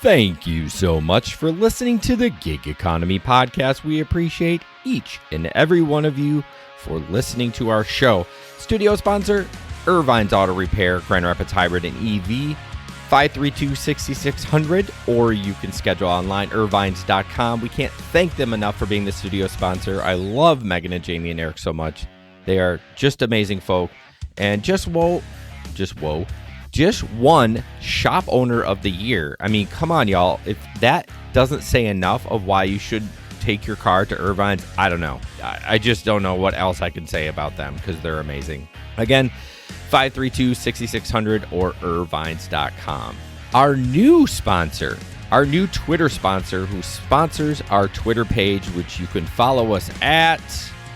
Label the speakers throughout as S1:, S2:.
S1: Thank you so much for listening to the Gig Economy Podcast. We appreciate each and every one of you for listening to our show. Studio sponsor, Irvine's Auto Repair, Grand Rapids Hybrid and EV, 532-6600, or you can schedule online, irvines.com. We can't thank them enough for being the studio sponsor. I love Megan and Jamie and Eric so much. They are just amazing folk. And just won Shop Owner of the Year. I mean, come on, y'all. If that doesn't say enough of why you should take your car to Irvine's, I don't know. I just don't know what else I can say about them because they're amazing. Again, 532-6600 or irvines.com. Our new sponsor, our new Twitter sponsor who sponsors our Twitter page, which you can follow us at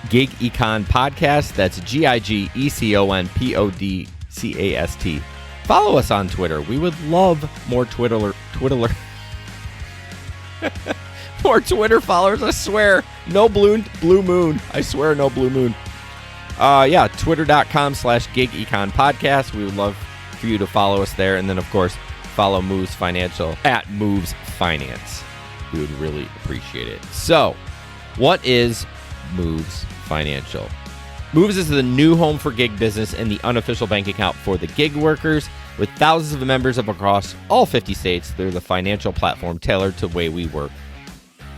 S1: Gig Econ Podcast. That's GIGECON PODCAST. Follow us on Twitter. We would love more more Twitter followers. I swear. No blue moon. I swear no blue moon. Twitter.com/Gig Econ Podcast. We would love for you to follow us there. And then, of course, follow Moves Financial at Moves Finance. We would really appreciate it. So, what is Moves Financial? Moves is the new home for gig business and the unofficial bank account for the gig workers. With thousands of members across all 50 states, they're the financial platform tailored to the way we work,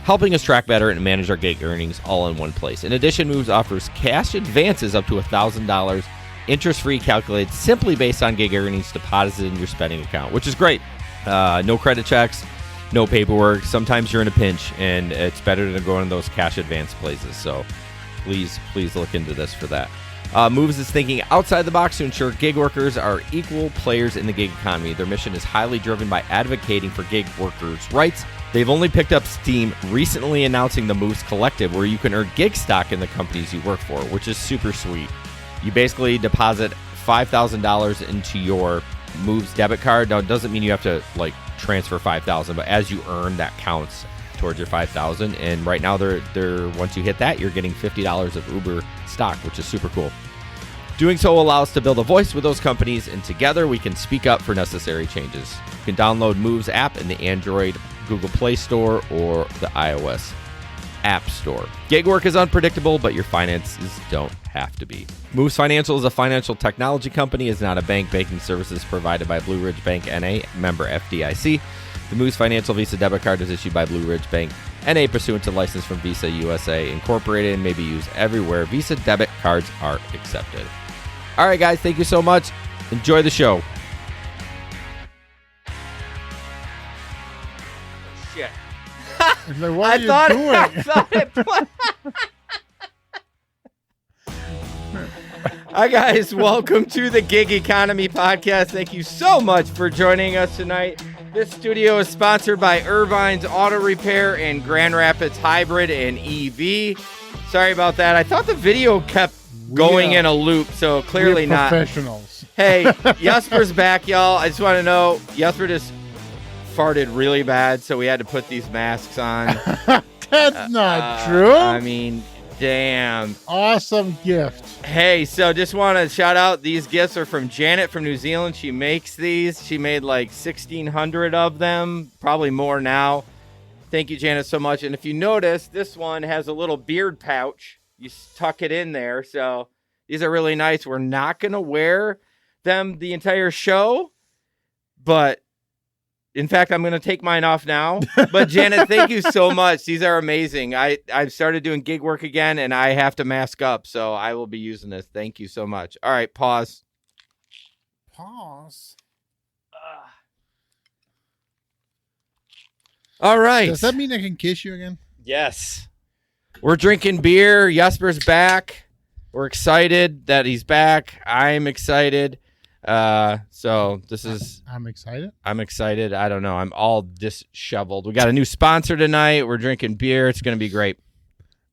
S1: helping us track better and manage our gig earnings all in one place. In addition, Moves offers cash advances up to $1,000, interest-free, calculated simply based on gig earnings deposited in your spending account, which is great. No credit checks, no paperwork. Sometimes you're in a pinch, and it's better than going to those cash advance places. So please look into this for that. Moves is thinking outside the box to ensure gig workers are equal players in the gig economy. Their mission is highly driven by advocating for gig workers' rights. They've only picked up steam recently announcing the Moves Collective, where you can earn gig stock in the companies you work for, which is super sweet. You basically deposit $5,000 into your Moves debit card. Now, it doesn't mean you have to transfer $5,000, but as you earn, that counts towards your $5,000. And right now, they're once you hit that, you're getting $50 of Uber stock, which is super cool. Doing so will allow us to build a voice with those companies, and together we can speak up for necessary changes. You can download Moves app in the Android Google Play Store or the iOS App Store. Gig work is unpredictable, but your finances don't have to be. Moves Financial is a financial technology company, is not a bank. Banking services provided by Blue Ridge Bank N.A., member FDIC. The Moves Financial Visa debit card is issued by Blue Ridge Bank N.A. pursuant to license from Visa USA Incorporated and may be used everywhere Visa debit cards are accepted. All right, guys, thank you so much. Enjoy the show. Shit.
S2: What are you doing?
S1: I thought it Hi, guys. Welcome to the Gig Economy Podcast. Thank you so much for joining us tonight. This studio is sponsored by Irvine's Auto Repair and Grand Rapids Hybrid and EV. Sorry about that. I thought the video kept going in a loop, so clearly not.
S2: Professionals.
S1: Hey, Jesper's back, y'all. I just want to know, Jesper just farted really bad, so we had to put these masks on.
S2: That's not true.
S1: I mean, damn.
S2: Awesome gift.
S1: Hey, so just want to shout out, these gifts are from Janet from New Zealand. She makes these. She made like 1,600 of them, probably more now. Thank you, Janet, so much. And if you notice, this one has a little beard pouch. You tuck it in there. So these are really nice. We're not going to wear them the entire show, but in fact, I'm going to take mine off now. But Janet, thank you so much. These are amazing. I've started doing gig work again, and I have to mask up, so I will be using this. Thank you so much. All right, pause.
S2: Pause.
S1: All right.
S2: Does that mean I can kiss you again?
S1: Yes. We're drinking beer. Jesper's back. We're excited that he's back. I'm excited. So this is...
S2: I'm excited.
S1: I'm excited. I don't know. I'm all disheveled. We got a new sponsor tonight. We're drinking beer. It's going to be great.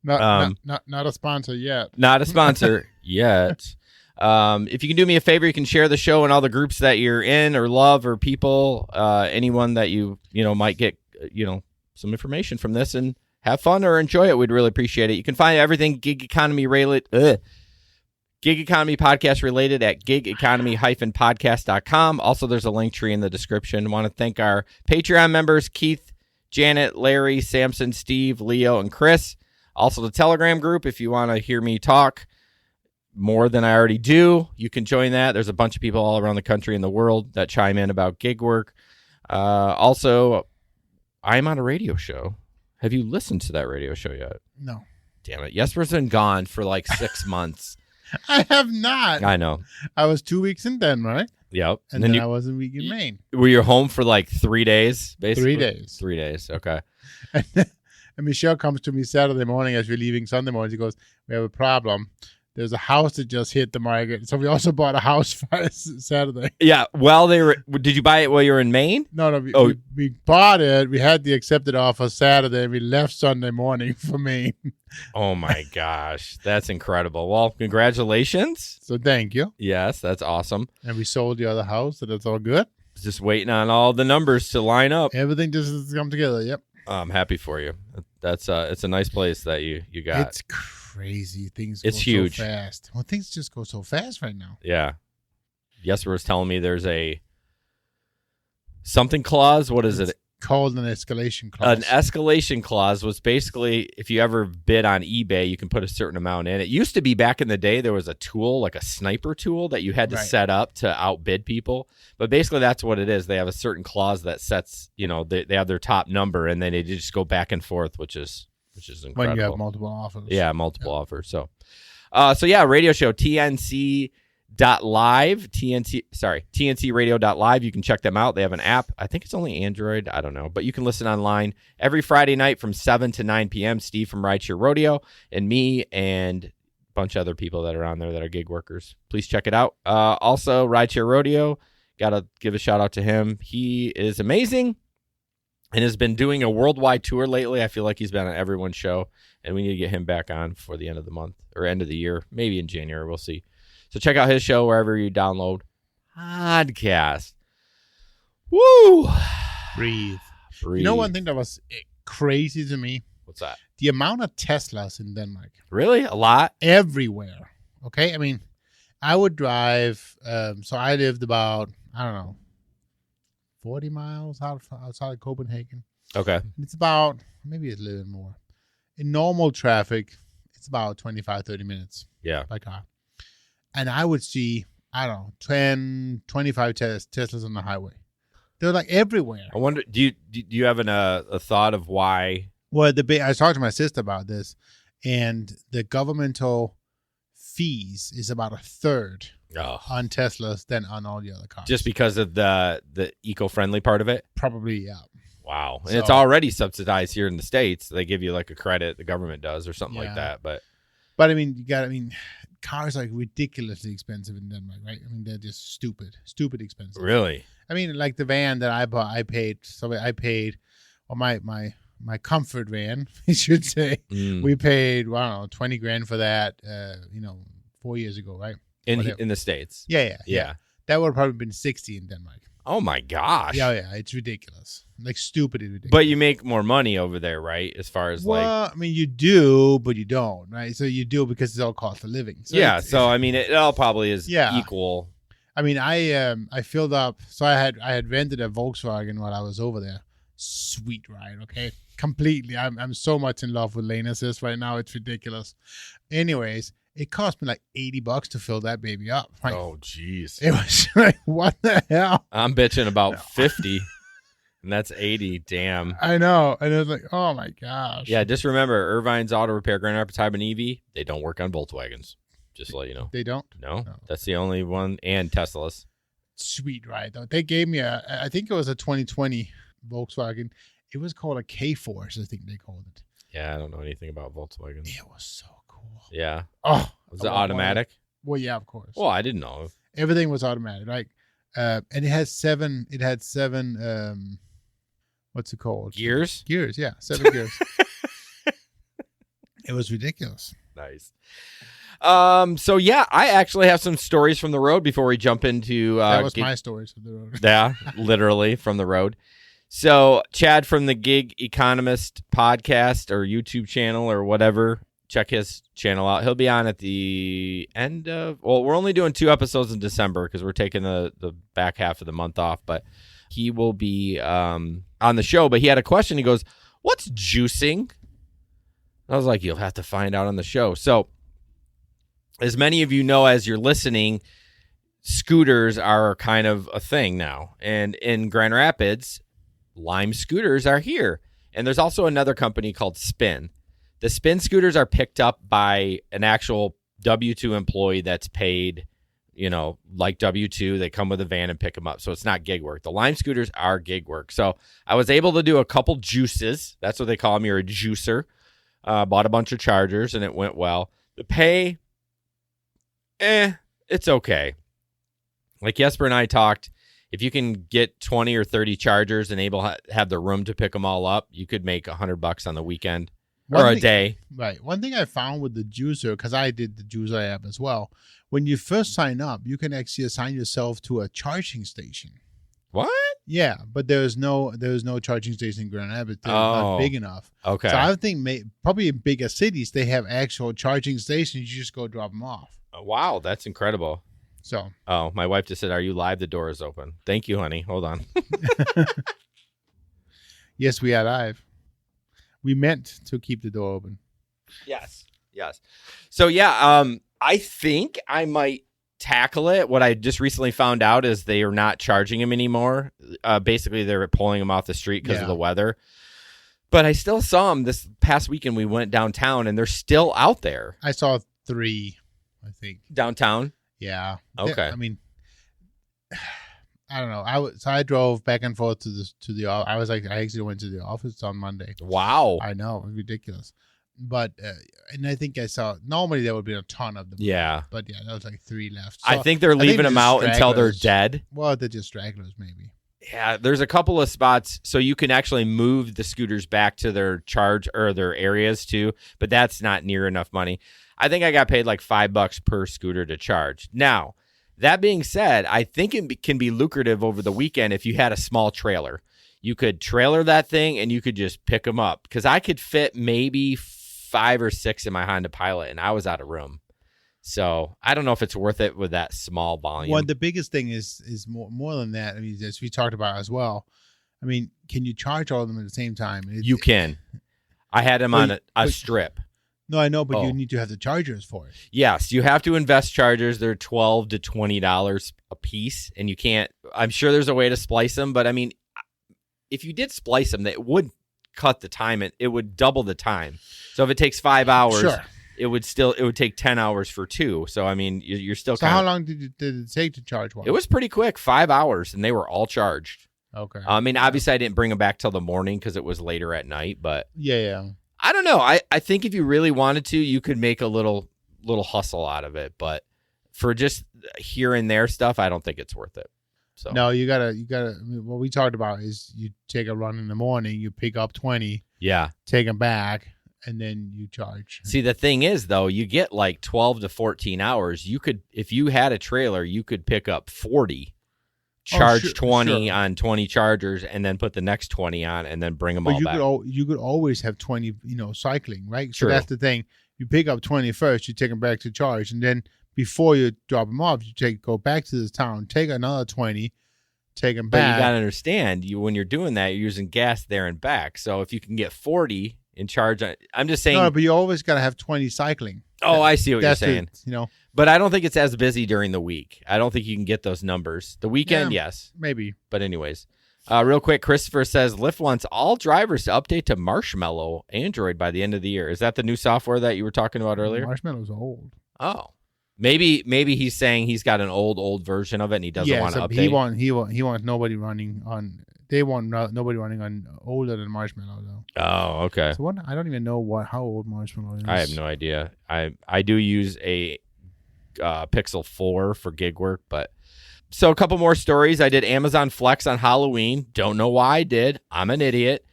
S2: Not a sponsor yet.
S1: Not a sponsor yet. If you can do me a favor, you can share the show in all the groups that you're in or love or people, anyone that you might get, some information from this and have fun or enjoy it. We'd really appreciate it. You can find everything gig economy related. Gig Economy Podcast related at gigeconomy-podcast.com. Also, there's a link tree in the description. I want to thank our Patreon members, Keith, Janet, Larry, Samson, Steve, Leo, and Chris. Also, the Telegram group, if you want to hear me talk more than I already do, you can join that. There's a bunch of people all around the country and the world that chime in about gig work. Also, I'm on a radio show. Have you listened to that radio show yet?
S2: No.
S1: Damn it. Jesper's been gone for like 6 months.
S2: I have not.
S1: I know.
S2: I was 2 weeks in Denmark.
S1: Yep.
S2: And then I was a week in Maine.
S1: Were you home for like 3 days, basically?
S2: 3 days.
S1: 3 days. Okay.
S2: And Michelle comes to me Saturday morning as we're leaving Sunday morning. She goes, we have a problem. There's a house that just hit the market. So we also bought a house for Saturday.
S1: Yeah. Did you buy it while you were in Maine?
S2: No. We bought it. We had the accepted offer Saturday. And we left Sunday morning for Maine.
S1: Oh, my gosh. That's incredible. Well, congratulations.
S2: So thank you.
S1: Yes, that's awesome.
S2: And we sold the other house. So that's all good.
S1: Just waiting on all the numbers to line up.
S2: Everything just has come together. Yep.
S1: I'm happy for you. It's a nice place that you got.
S2: It's crazy. Things
S1: it's
S2: go
S1: huge.
S2: So fast. Well, things just go so fast right now.
S1: Yeah. Jesper was telling me there's a something clause. What is it?
S2: Called an escalation clause.
S1: An escalation clause was basically if you ever bid on eBay, you can put a certain amount in. It used to be back in the day, there was a tool, like a sniper tool that you had to set up to outbid people. But basically that's what it is. They have a certain clause that sets, they have their top number and then they just go back and forth, which is incredible.
S2: When you have multiple offers.
S1: Yeah, multiple offers. So radio show, TNC.live, TNCradio.live. You can check them out. They have an app. I think it's only Android. I don't know. But you can listen online every Friday night from 7 to 9 p.m. Steve from Rideshare Rodeo and me and a bunch of other people that are on there that are gig workers. Please check it out. Also, Rideshare Rodeo. Got to give a shout out to him. He is amazing and has been doing a worldwide tour lately. I feel like he's been on everyone's show, and we need to get him back on before the end of the month or end of the year, maybe in January. We'll see. So check out his show wherever you download podcast. Woo!
S2: Breathe. You know one thing that was crazy to me?
S1: What's that?
S2: The amount of Teslas in Denmark.
S1: Really? A lot?
S2: Everywhere. Okay? I mean, I would drive, so I lived about, 40 miles outside of Copenhagen.
S1: Okay.
S2: It's about, maybe it's a little bit more. In normal traffic, it's about 25, 30 minutes.
S1: Yeah.
S2: By car. And I would see, 10, 25 Teslas on the highway. They're like everywhere.
S1: I wonder, do you have a thought of why?
S2: Well, I talked to my sister about this, and the governmental fees is about a third on Teslas than on all the other cars.
S1: Just because of the eco-friendly part of it?
S2: Probably, yeah.
S1: Wow. And it's already subsidized here in the States. They give you like a credit, the government does, or something like that. But
S2: I mean, cars are ridiculously expensive in Denmark, right? I mean, they're just stupid expensive.
S1: Really?
S2: I mean, like the van that I bought, I paid, or my comfort van, I should say, we paid, 20 grand for that, 4 years ago, right?
S1: In the States?
S2: Yeah. That would have probably been 60 in Denmark.
S1: Oh my gosh.
S2: Yeah, it's ridiculous. Like stupidly ridiculous.
S1: But you make more money over there, right? As far as
S2: I mean, you do, but you don't, right? So you do because it's all cost of living. So
S1: it all probably is equal.
S2: I mean, I filled up, so I had rented a Volkswagen while I was over there. Sweet ride, okay? Completely. I'm so much in love with lane assist right now. It's ridiculous. Anyways, it cost me like $80 to fill that baby up. Like,
S1: oh, jeez.
S2: It was like, what the hell?
S1: I'm bitching about 50, and that's 80. Damn.
S2: I know. And it was like, oh my gosh.
S1: Yeah, just remember, Irvine's Auto Repair, Grand Rapids Hybrid EV, they don't work on Volkswagens. Just to let you know.
S2: They don't?
S1: No. That's the only one. And Teslas.
S2: Sweet ride, though. They gave me I think it was a 2020 Volkswagen. It was called a K-Force, I think they called it.
S1: Yeah, I don't know anything about Volkswagen.
S2: It was so cool.
S1: Yeah.
S2: Oh.
S1: Was it automatic?
S2: Well, yeah, of course.
S1: Well, I didn't know.
S2: Everything was automatic, right? And it had seven, what's it called?
S1: Gears?
S2: Gears, yeah. 7 gears. It was ridiculous.
S1: Nice. So yeah, I actually have some stories from the road before we jump into
S2: that was my stories from the road.
S1: Yeah, literally from the road. So Chad from the Gig Economist podcast or YouTube channel or whatever, check his channel out. He'll be on at the end of, well, we're only doing 2 episodes in December because we're taking the back half of the month off, but he will be on the show. But he had a question. He goes, what's juicing? I was like, you'll have to find out on the show. So as many of you know, as you're listening, scooters are kind of a thing now. And in Grand Rapids, Lime scooters are here. And there's also another company called Spin. The Spin scooters are picked up by an actual W-2 employee that's paid, like W-2. They come with a van and pick them up. So it's not gig work. The Lime scooters are gig work. So I was able to do a couple juices. That's what they call them. You're a juicer. Bought a bunch of chargers, and it went well. The pay, it's okay. Like Jesper and I talked, if you can get 20 or 30 chargers and have the room to pick them all up, you could make $100 on the weekend or a day.
S2: Right. One thing I found with the juicer, because I did the juicer app as well, when you first sign up, you can actually assign yourself to a charging station.
S1: What?
S2: Yeah, but there's no charging station in Grand Rapids. They're not big enough.
S1: Okay.
S2: So I think probably in bigger cities they have actual charging stations. You just go drop them off.
S1: Wow, that's incredible.
S2: So.
S1: Oh, my wife just said, "Are you live? The door is open." Thank you, honey. Hold on.
S2: Yes, we are live. We meant to keep the door open.
S1: Yes. So yeah, I think I might tackle it. What I just recently found out is they are not charging him anymore. Basically, they're pulling him off the street because of the weather. But I still saw them this past weekend. We went downtown, and they're still out there.
S2: I saw 3, I think.
S1: Downtown?
S2: Yeah.
S1: Okay.
S2: I mean, I don't know. I drove back and forth to the office. I actually went to the office on Monday.
S1: Wow.
S2: I know, it was ridiculous. But and I think I saw normally there would be a ton of them.
S1: Yeah.
S2: But yeah, there was like 3 left. So
S1: I think they're leaving them out until they're dead.
S2: Well, they're just stragglers, maybe.
S1: Yeah, there's a couple of spots so you can actually move the scooters back to their charge or their areas too, but that's not near enough money. I think I got paid like $5 per scooter to charge. Now, that being said, I think it can be lucrative over the weekend if you had a small trailer. You could trailer that thing and you could just pick them up because I could fit maybe 5 or 6 in my Honda Pilot, and I was out of room. So I don't know if it's worth it with that small volume.
S2: Well, the biggest thing is more than that. I mean, as we talked about as well. I mean, can you charge all of them at the same time?
S1: You can. I had them on a strip.
S2: No, I know, but you need to have the chargers for it.
S1: Yes, you have to invest chargers. They're $12 to $20 a piece, and you can't. I'm sure there's a way to splice them, but I mean, if you did splice them, it would cut the time. It would double the time. So if it takes 5 hours,
S2: sure. It
S1: would take 10 hours for 2. So I mean, you're still.
S2: So how long did it take to charge one?
S1: It was pretty quick, 5 hours, and they were all charged.
S2: Okay.
S1: I mean, obviously, I didn't bring them back till the morning because it was later at night. But
S2: yeah.
S1: I don't know. I think if you really wanted to, you could make a little hustle out of it. But for just here and there stuff, I don't think it's worth it. So
S2: no, you gotta. I mean, what we talked about is you take a run in the morning, you pick up 20, take them back, and then you charge.
S1: See, the thing is, though, you get like 12 to 14 hours. You could, if you had a trailer, you could pick up 40, charge 20 on 20 chargers, and then put the next 20 on, and then bring them all back.
S2: You could always have 20, cycling, right?
S1: True.
S2: So that's the thing. You pick up 20 first, you take them back to charge, and then before you drop them off, you go back to the town, take another 20, take them back.
S1: But you got to understand, when you're doing that, you're using gas there and back. So if you can get 40 in charge, I'm just saying.
S2: No, but you always got to have 20 cycling.
S1: Oh, I see what you're saying.
S2: But
S1: I don't think it's as busy during the week. I don't think you can get those numbers. The weekend, yes.
S2: Maybe.
S1: But anyways, real quick, Christopher says, Lyft wants all drivers to update to Marshmallow Android by the end of the year. Is that the new software that you were talking about earlier?
S2: Marshmallow's old.
S1: Oh. Maybe he's saying he's got an old version of it and he doesn't want to update.
S2: He wants nobody running on. They want nobody running on older than Marshmallow though.
S1: Oh, okay.
S2: So I don't even know how old Marshmallow is.
S1: I have no idea. I do use a Pixel 4 for gig work, but so a couple more stories. I did Amazon Flex on Halloween. Don't know why I did. I'm an idiot.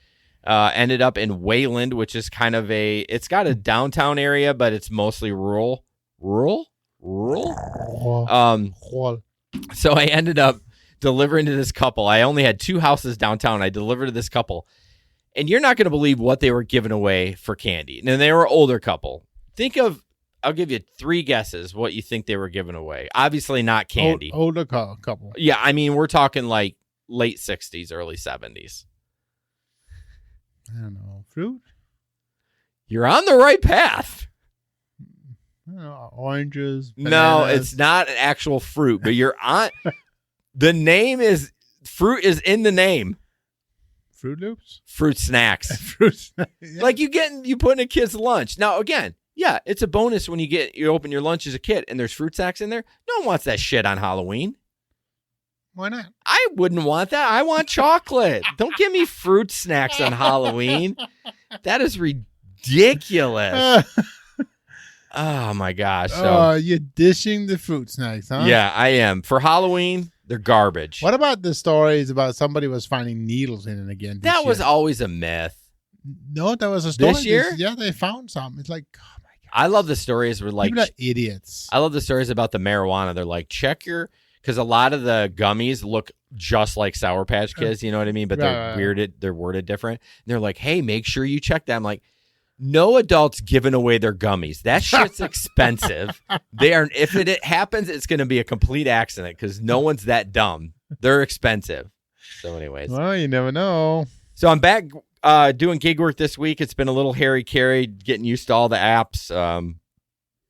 S1: Ended up in Wayland, which is kind of it's got a downtown area, but it's mostly rural. So I ended up delivering to this couple. I only had 2 houses downtown. I delivered to this couple, and you're not going to believe what they were giving away for candy. And they were an older couple, I'll give you 3 guesses what you think they were giving away. Obviously not candy.
S2: Older couple.
S1: Yeah, I mean, we're talking like late 60s, early 70s.
S2: I don't know. Fruit?
S1: You're on the right path.
S2: I don't know. Oranges.
S1: No,
S2: bananas.
S1: it's not an actual fruit, but you're on. The name is, fruit is in the name.
S2: Fruit Loops?
S1: Fruit snacks.
S2: Fruit snacks. Yeah.
S1: Like you put in a kid's lunch. Now, again, yeah, it's a bonus when you open your lunch as a kid and there's fruit snacks in there. No one wants that shit on Halloween.
S2: Why not?
S1: I wouldn't want that. I want chocolate. Don't give me fruit snacks on Halloween. That is ridiculous. Oh my gosh. So
S2: you're dishing the fruit snacks, huh?
S1: yeah, I am. For Halloween, they're garbage.
S2: What about the stories about somebody was finding needles in it again?
S1: That was always a myth.
S2: No, that was a story.
S1: This year?
S2: Yeah, they found some. It's like, oh my God.
S1: I love the stories where like
S2: People are idiots.
S1: I love the stories about the marijuana. They're like, because a lot of the gummies look just like Sour Patch Kids, you know what I mean? But they're worded different. And they're like, hey, make sure you check that. I'm like, no adults giving away their gummies. That shit's expensive. If it happens, it's going to be a complete accident because no one's that dumb. They're expensive. So anyways.
S2: Well, you never know.
S1: So I'm back doing gig work this week. It's been a little hairy-carry, getting used to all the apps.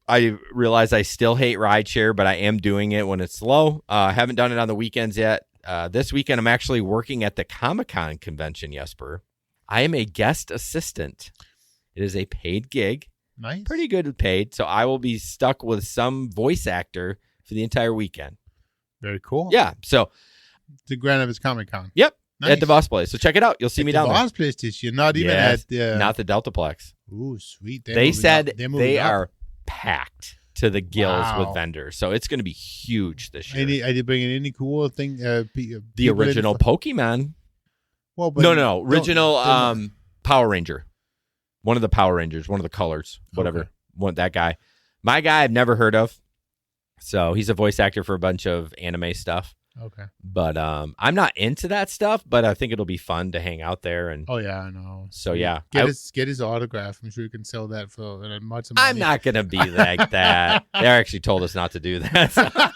S1: I realize I still hate rideshare, but I am doing it when it's slow. I haven't done it on the weekends yet. This weekend, I'm actually working at the Comic-Con convention, Jesper. I am a guest assistant. It is a paid gig.
S2: Nice.
S1: Pretty good paid. So I will be stuck with some voice actor for the entire weekend.
S2: Very cool.
S1: Yeah. So
S2: The Grand Rapids Comic-Con.
S1: Yep.
S2: Nice.
S1: At the Boss Place. So check it out. You'll see me down there.
S2: The Boss Place this year. Not even
S1: Yes,
S2: at the...
S1: not the Deltaplex.
S2: Ooh, sweet.
S1: They said they
S2: up.
S1: are packed to the gills
S2: Wow.
S1: with vendors. So it's going to be huge this year.
S2: Are they bringing any cool thing?
S1: The original Pokemon.
S2: Well, but
S1: No. Original Power Ranger. One of the Power Rangers. One of the colors. Whatever.
S2: Okay.
S1: That guy. My guy I've never heard of. So he's a voice actor for a bunch of anime stuff.
S2: Okay.
S1: But I'm not into that stuff, but I think it'll be fun to hang out there. And
S2: Oh, yeah, I know.
S1: so, yeah.
S2: Get his autograph. I'm sure you can sell that for much money.
S1: I'm not going to be like that. They actually told us not to do that.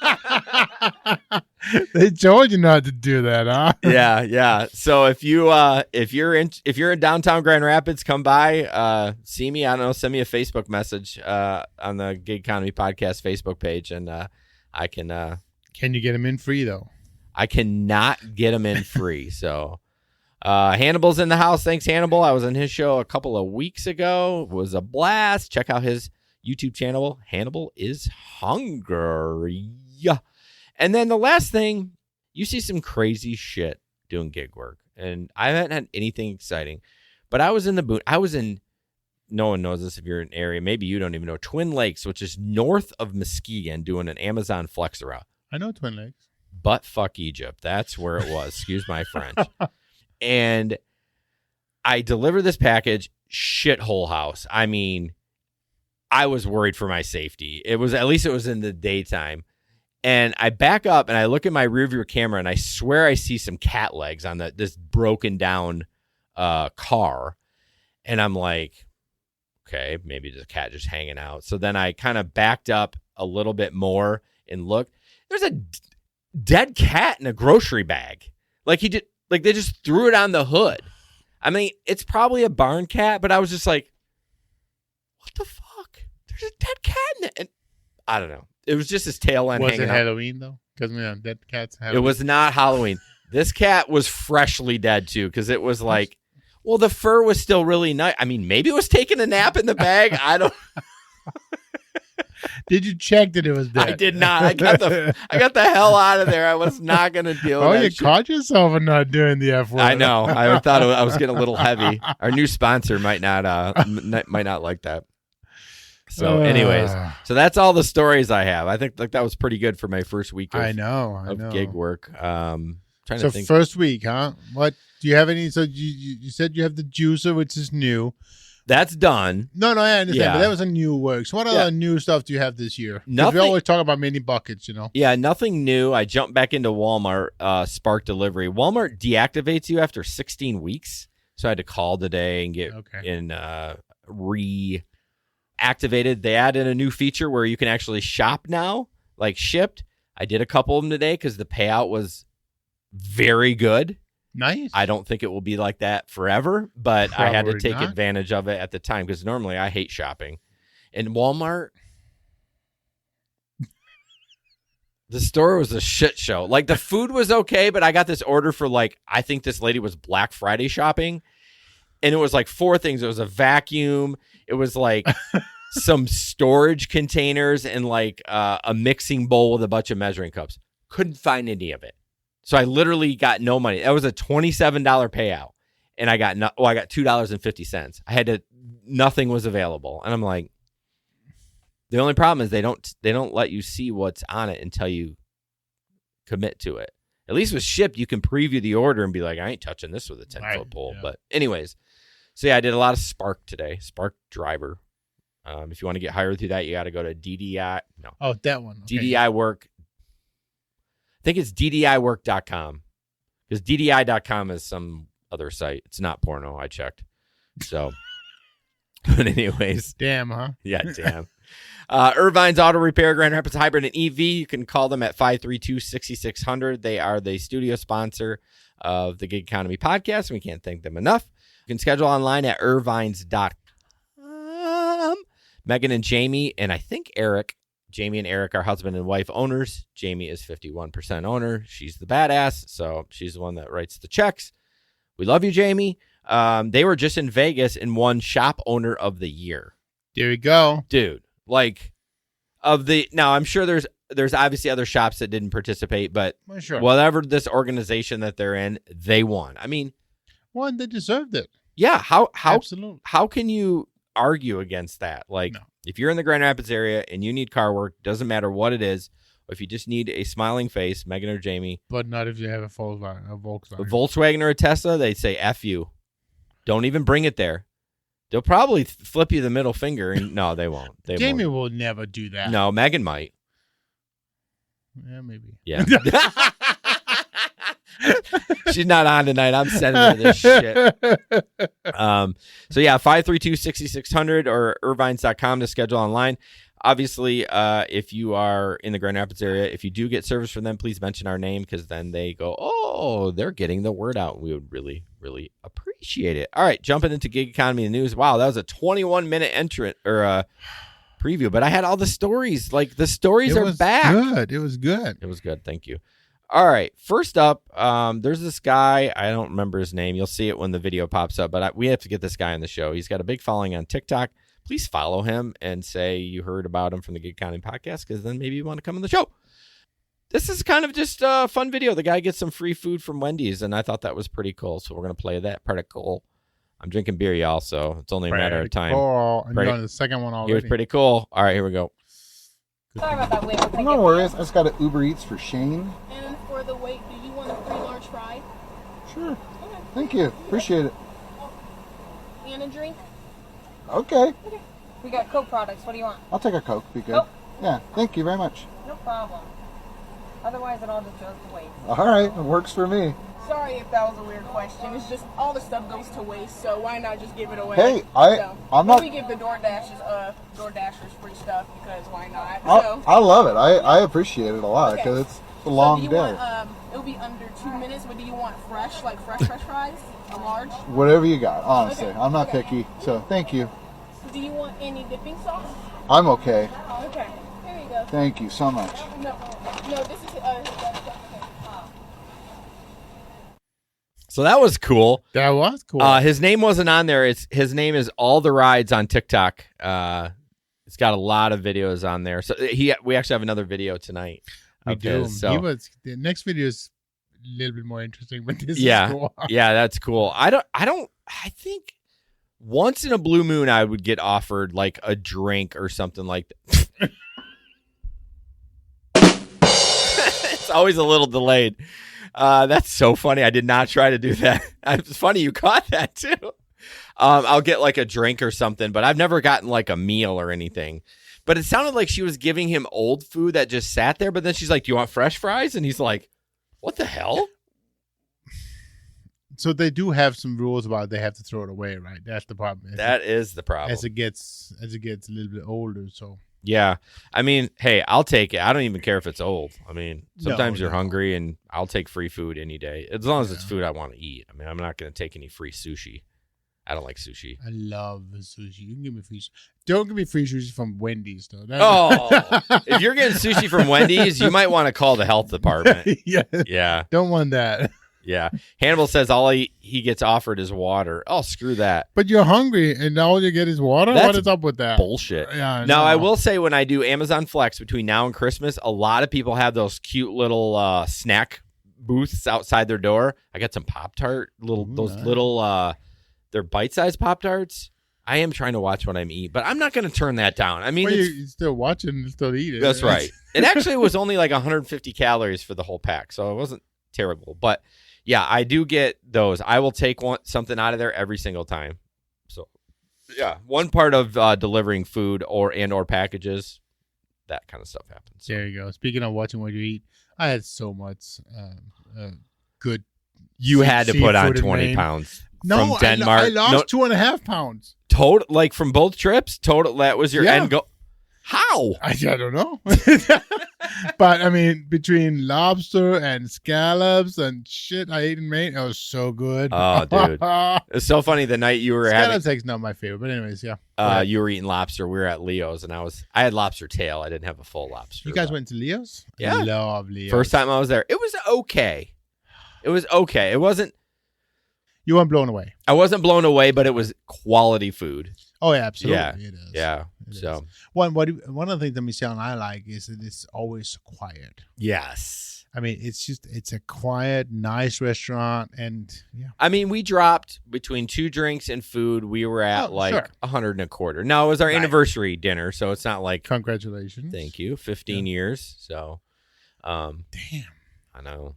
S2: They told you not to do that, huh?
S1: Yeah. So if you're in downtown Grand Rapids, come by, see me. I don't know, send me a Facebook message on the Gig Economy Podcast Facebook page, and I can.
S2: Can you get him in free though?
S1: I cannot get them in free. So Hannibal's in the house. Thanks, Hannibal. I was on his show a couple of weeks ago. It was a blast. Check out his YouTube channel. Hannibal is hungry. And then the last thing, you see some crazy shit doing gig work. And I haven't had anything exciting. But I was in no one knows this if you're in an area. Maybe you don't even know. Twin Lakes, which is north of Muskegon, doing an Amazon Flexera.
S2: I know Twin Lakes.
S1: Butt fuck Egypt. That's where it was. Excuse my French. And I deliver this package, shithole house. I mean, I was worried for my safety. At least it was in the daytime. And I back up and I look at my rearview camera and I swear I see some cat legs on this broken down car. And I'm like, okay, maybe there's a cat just hanging out. So then I kind of backed up a little bit more and looked. There's a dead cat in a grocery bag. Like they just threw it on the hood. I mean, it's probably a barn cat, but I was just like, what the fuck? There's a dead cat in it. And I don't know. It was just his tail end hanging out.
S2: Was it Halloween though? Because dead cats. Halloween.
S1: It was not Halloween. This cat was freshly dead too, because it was like, well, the fur was still really nice. I mean, maybe it was taking a nap in the bag. I don't.
S2: Did you check that it was dead?
S1: I did not. I got the hell out of there. I was not going to deal with that.
S2: Oh, you caught yourself for not doing the F word.
S1: I know. I thought I was getting a little heavy. Our new sponsor might not like that. So, anyways, so that's all the stories I have. I think that was pretty good for my first week of gig work. Trying to think.
S2: First week, huh? What do you have any? So you said you have the juicer, which is new.
S1: That's done.
S2: No, I understand, but that was a new work. So what other new stuff do you have this year?
S1: Nothing.
S2: We always talk about mini buckets, you know.
S1: Yeah, nothing new. I jumped back into Walmart Spark Delivery. Walmart deactivates you after 16 weeks. So I had to call today and get activated. They added a new feature where you can actually shop now, like shipped. I did a couple of them today because the payout was very good.
S2: Nice.
S1: I don't think it will be like that forever, but I had to
S2: Probably
S1: take
S2: not.
S1: advantage of it at the time because normally I hate shopping. In Walmart, the store was a shit show. Like the food was okay, but I got this order for like, I think this lady was Black Friday shopping. And it was like 4 things. It was a vacuum. It was like some storage containers and like a mixing bowl with a bunch of measuring cups. Couldn't find any of it. So I literally got no money. That was a $27 payout. And I got I got $2.50. I had to, nothing was available. And I'm like, the only problem is they don't let you see what's on it until you commit to it. At least with shipped, you can preview the order and be like, I ain't touching this with a 10-foot pole. Yeah. But anyways, so yeah, I did a lot of Spark today. Spark Driver. If you want to get hired through that, you got to go to DDI. No.
S2: Oh, that one. Okay.
S1: DDI Work. I think it's DDIwork.com because DDI.com is some other site. It's not porno. I checked. So, but anyways.
S2: Damn, huh?
S1: Yeah, damn. Irvine's Auto Repair, Grand Rapids Hybrid and EV. You can call them at 532-6600. They are the studio sponsor of the Gig Economy podcast, and we can't thank them enough. You can schedule online at irvines.com. Megan and Jamie, and I think Eric. Jamie and Eric are husband and wife owners. Jamie is 51% owner. She's the badass, so she's the one that writes the checks. We love you, Jamie. They were just in Vegas and won Shop Owner of the Year.
S2: There we go.
S1: Dude, like, now I'm sure there's obviously other shops that didn't participate, but
S2: sure.
S1: Whatever this organization that they're in, they won. I mean,
S2: they deserved it.
S1: Yeah,
S2: Absolutely.
S1: How can you argue against that? Like,
S2: no.
S1: If you're in the Grand Rapids area and you need car work, doesn't matter what it is, or if you just need a smiling face, Megan or Jamie.
S2: But not if you have a Volkswagen.
S1: A Volkswagen or a Tesla, they say F you. Don't even bring it there. They'll probably flip you the middle finger. And no, they won't.
S2: Jamie will never do that.
S1: No, Megan might.
S2: Yeah, maybe.
S1: Yeah. She's not on tonight. I'm sending her this shit. So yeah, 532-6600 or irvines.com to schedule online. Obviously, if you are in the Grand Rapids area, if you do get service from them, please mention our name because then they go, oh, they're getting the word out. We would really, really appreciate it. All right, jumping into Gig Economy News. Wow, that was a 21-minute entrant or preview, but I had all the stories. Like the stories are back.
S2: It was good.
S1: It was good. Thank you. All right. First up, there's this guy. I don't remember his name. You'll see it when the video pops up, but we have to get this guy on the show. He's got a big following on TikTok. Please follow him and say you heard about him from the Gig Economy podcast because then maybe you want to come on the show. This is kind of just a fun video. The guy gets some free food from Wendy's, and I thought that was pretty cool. So we're going to play that. Pretty cool. I'm drinking beer, y'all, so it's only a matter of time.
S2: And you're on the second one already.
S1: It was pretty cool. All right, here we go.
S3: Sorry about that wait.
S4: No worries. I just got an Uber Eats for Shane.
S3: And for the wait, do you want a 3 large fry?
S4: Sure.
S3: Okay.
S4: Thank you. Appreciate it.
S3: And a drink?
S4: Okay.
S3: Okay. We got Coke products. What do you want?
S4: I'll take a Coke. Be good.
S3: Coke?
S4: Yeah. Thank you very much.
S3: No problem. Otherwise, it all just goes to waste.
S4: All right. It works for me.
S3: Sorry if that was a weird question. It's just all the stuff goes to waste, so why not just give it away?
S4: Hey, I'm not.
S3: We give the DoorDashers free stuff because why not?
S4: I love it. I appreciate it a lot because it's a long day.
S3: Want, it'll be under 2 minutes, but do you want fresh, like fresh fries? A large?
S4: Whatever you got, honestly.
S3: Okay.
S4: I'm not picky, so thank you.
S3: Do you want any dipping sauce?
S4: I'm okay.
S3: Okay. Here you go.
S4: Thank you so much.
S3: No, this is
S1: So that was cool.
S2: That was cool.
S1: His name wasn't on there. His name is All the Rides on TikTok. It's got a lot of videos on there. So we actually have another video tonight.
S2: We do.
S1: So
S2: the next video is a little bit more interesting, but this is cool.
S1: Yeah, that's cool. I think once in a blue moon I would get offered like a drink or something like that. It's always a little delayed. That's so funny. I did not try to do that. It's funny you caught that too. I'll get like a drink or something, but I've never gotten like a meal or anything. But it sounded like she was giving him old food that just sat there. But then she's like, "Do you want fresh fries?" And he's like, "What the hell?"
S2: So they do have some rules about they have to throw it away, right? That's the problem.
S1: That is the problem.
S2: As it gets a little bit older, so.
S1: Yeah. I mean, hey, I'll take it. I don't even care if it's old. I mean, sometimes you're
S2: No.
S1: hungry, and I'll take free food any day, as long as it's food I want to eat. I mean, I'm not going to take any free sushi. I don't like sushi.
S2: I love sushi. You can give me free. Don't give me free sushi from Wendy's though.
S1: Oh, if you're getting sushi from Wendy's, you might want to call the health department.
S2: yeah.
S1: Yeah.
S2: Don't want that.
S1: Yeah. Hannibal says all he gets offered is water. Oh, screw that.
S2: But you're hungry and all you get is water?
S1: That's
S2: What is up with that?
S1: Bullshit.
S2: Yeah,
S1: Now,
S2: no.
S1: I will say when I do Amazon Flex between now and Christmas, a lot of people have those cute little snack booths outside their door. I got some Pop-Tart, they're bite-sized Pop-Tarts. I am trying to watch what I'm eating, but I'm not going to turn that down. I mean,
S2: Well, you're still watching and still eating.
S1: that's right. It actually was only like 150 calories for the whole pack, so it wasn't terrible. But yeah, I do get those. I will take something out of there every single time. So yeah, one part of delivering food or packages, that kind of stuff happens. So.
S2: There you go. Speaking of watching what you eat, I had so much good.
S1: You had to put on
S2: seafood in
S1: 20
S2: Maine.
S1: pounds
S2: No,
S1: from Denmark.
S2: I lost 2.5 pounds.
S1: Total, like from both trips. Total. That was your
S2: Yeah.
S1: end goal. How?
S2: I don't know. But I mean, between lobster and scallops and shit I ate in Maine, it was so good.
S1: Oh, dude. It's so funny. The night you were
S2: Scallops eggs not my favorite, but anyways, yeah.
S1: you were eating lobster. We were at Leo's, and I had lobster tail. I didn't have a full lobster.
S2: You guys
S1: but-
S2: went to Leo's?
S1: Yeah.
S2: I love Leo's.
S1: First time I was there. It was okay. It wasn't.
S2: You weren't blown away.
S1: I wasn't blown away, but it was quality food.
S2: Oh, yeah, absolutely.
S1: Yeah.
S2: It is.
S1: Yeah.
S2: It
S1: So
S2: is. One of the things that Michelle and I like is that it's always quiet.
S1: yes.
S2: I mean, it's a quiet, nice restaurant, and yeah.
S1: I mean, we dropped between 2 drinks and food. We were at
S2: sure.
S1: 100 and a quarter. No, it was our
S2: Right.
S1: anniversary dinner, so it's not like
S2: Congratulations.
S1: thank you, 15 years. So,
S2: Damn.
S1: I know.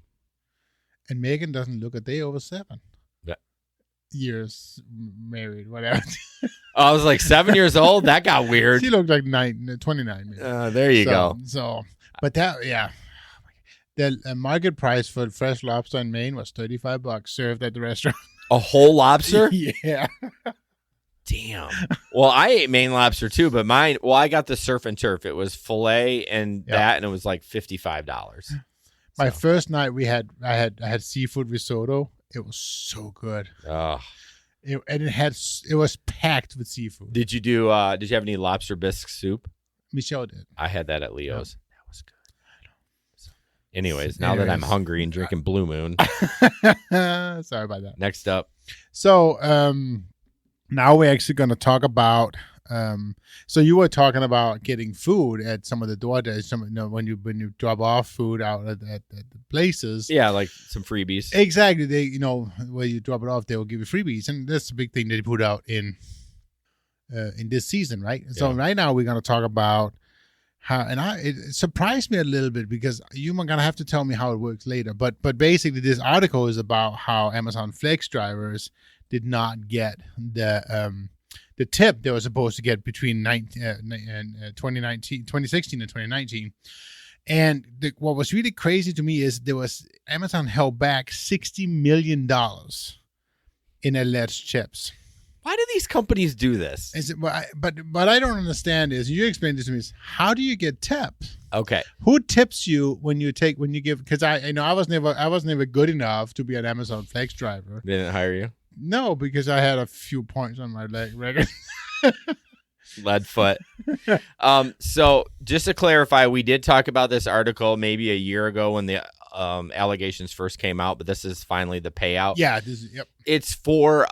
S2: And Megan doesn't look a day over 7
S1: Yeah.
S2: years married, whatever.
S1: I was like 7 years old. That got weird.
S2: She looked like 29. Maybe.
S1: There you go.
S2: So, but that, yeah. The market price for fresh lobster in Maine was $35 served at the restaurant.
S1: A whole lobster?
S2: Yeah.
S1: Damn. Well, I ate Maine lobster too, but I got the surf and turf. It was fillet and that, and it was like $55.
S2: My first night I had seafood risotto. It was so good.
S1: Oh.
S2: It was packed with seafood.
S1: Did you have any lobster bisque soup?
S2: Michelle did.
S1: I had that at Leo's. That was good. So, anyways, now that I'm hungry and drinking Blue Moon,
S2: Sorry about that.
S1: next up.
S2: So now we're actually going to talk about. So you were talking about getting food at some of the DoorDash. When you drop off food out at the places.
S1: Yeah, like some freebies.
S2: Exactly. They where you drop it off, they will give you freebies, and that's a big thing they put out in this season, right? So right now we're going to talk about how, and it surprised me a little bit because you're going to have to tell me how it works later. But basically, this article is about how Amazon Flex drivers did not get the tip they were supposed to get between 2016 and 2019. And what was really crazy to me is Amazon held back $60 million in alleged chips.
S1: Why do these companies do this?
S2: But I don't understand is you explained this to me is how do you get tips?
S1: Okay.
S2: Who tips you when you give? Because I was never good enough to be an Amazon Flex driver.
S1: They didn't hire you?
S2: No, because I had a few points on my record.
S1: Lead foot. So just to clarify, we did talk about this article maybe a year ago when the allegations first came out, but this is finally the payout.
S2: Yeah.
S1: It's for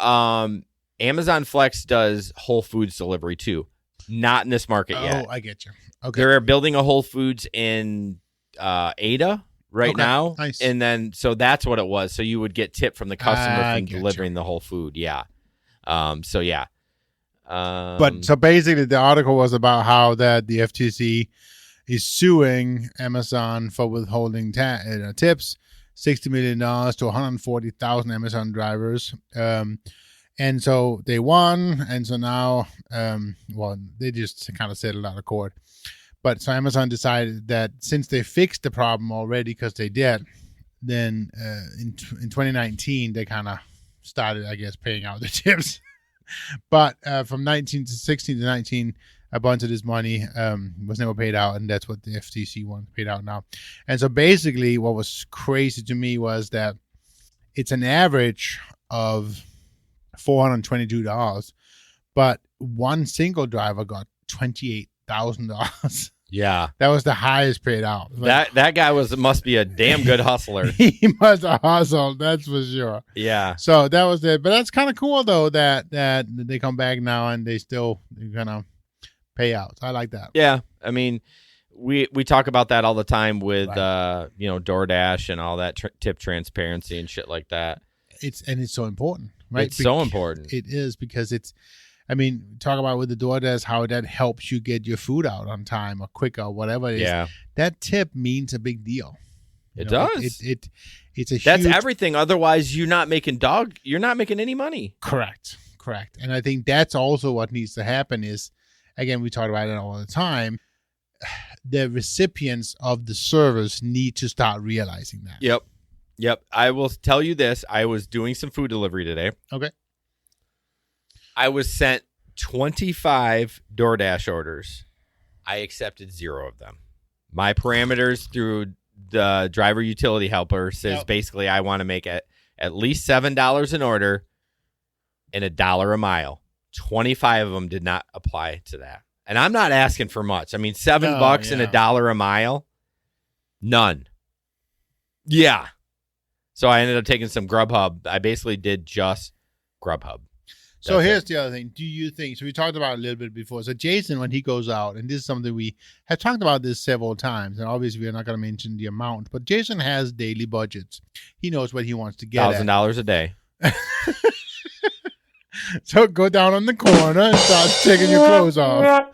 S1: Amazon Flex does Whole Foods delivery too. Not in this market yet.
S2: Oh, I get you. Okay.
S1: They're building a Whole Foods in Ada now.
S2: Nice.
S1: And then, so that's what it was. So you would get tip from the customer
S2: I
S1: from
S2: get
S1: delivering the whole food. Yeah. So yeah.
S2: But so basically the article was about how that the FTC is suing Amazon for withholding tips, $60 million to 140,000 Amazon drivers. And so they won. And so now, they just kind of settled out of court. But so Amazon decided that since they fixed the problem already, because they did, then in 2019 they kind of started, I guess, paying out the tips. But from 19 to 16 to 19, a bunch of this money was never paid out, and that's what the FTC wants paid out now. And so basically what was crazy to me was that it's an average of $422, but one single driver got $28,000.
S1: Yeah.
S2: That was the highest paid out. Like,
S1: That guy must be a damn good hustler.
S2: he must have hustled, that's for sure.
S1: Yeah.
S2: So that was it. But that's kind of cool though that they come back now and they're gonna pay out. I like that.
S1: Yeah. I mean, we talk about that all the time with DoorDash and all that tip transparency and shit like that.
S2: It's so important, right?
S1: It's so important.
S2: It is, because talk about with the DoorDash how that helps you get your food out on time or quicker or whatever it is.
S1: Yeah.
S2: That tip means a big deal.
S1: It does.
S2: It's a
S1: That's
S2: huge...
S1: everything. Otherwise, you're not making any money.
S2: Correct. And I think that's also what needs to happen is, again, we talk about it all the time, the recipients of the service need to start realizing that.
S1: Yep. I will tell you this. I was doing some food delivery today.
S2: Okay.
S1: I was sent 25 DoorDash orders. I accepted 0 of them. My parameters through the driver utility helper says basically I want to make it at least $7 an order and $1 a mile. 25 of them did not apply to that. And I'm not asking for much. I mean, $7 and $1 a mile. None. Yeah. So I ended up taking some Grubhub. I basically did just Grubhub.
S2: So here's the other thing. Do you think, so we talked about it a little bit before. So Jason, when he goes out, and this is something we have talked about this several times, and obviously we're not going to mention the amount, but Jason has daily budgets. He knows what he wants to get
S1: $1,000 a day.
S2: So go down on the corner and start taking your clothes off.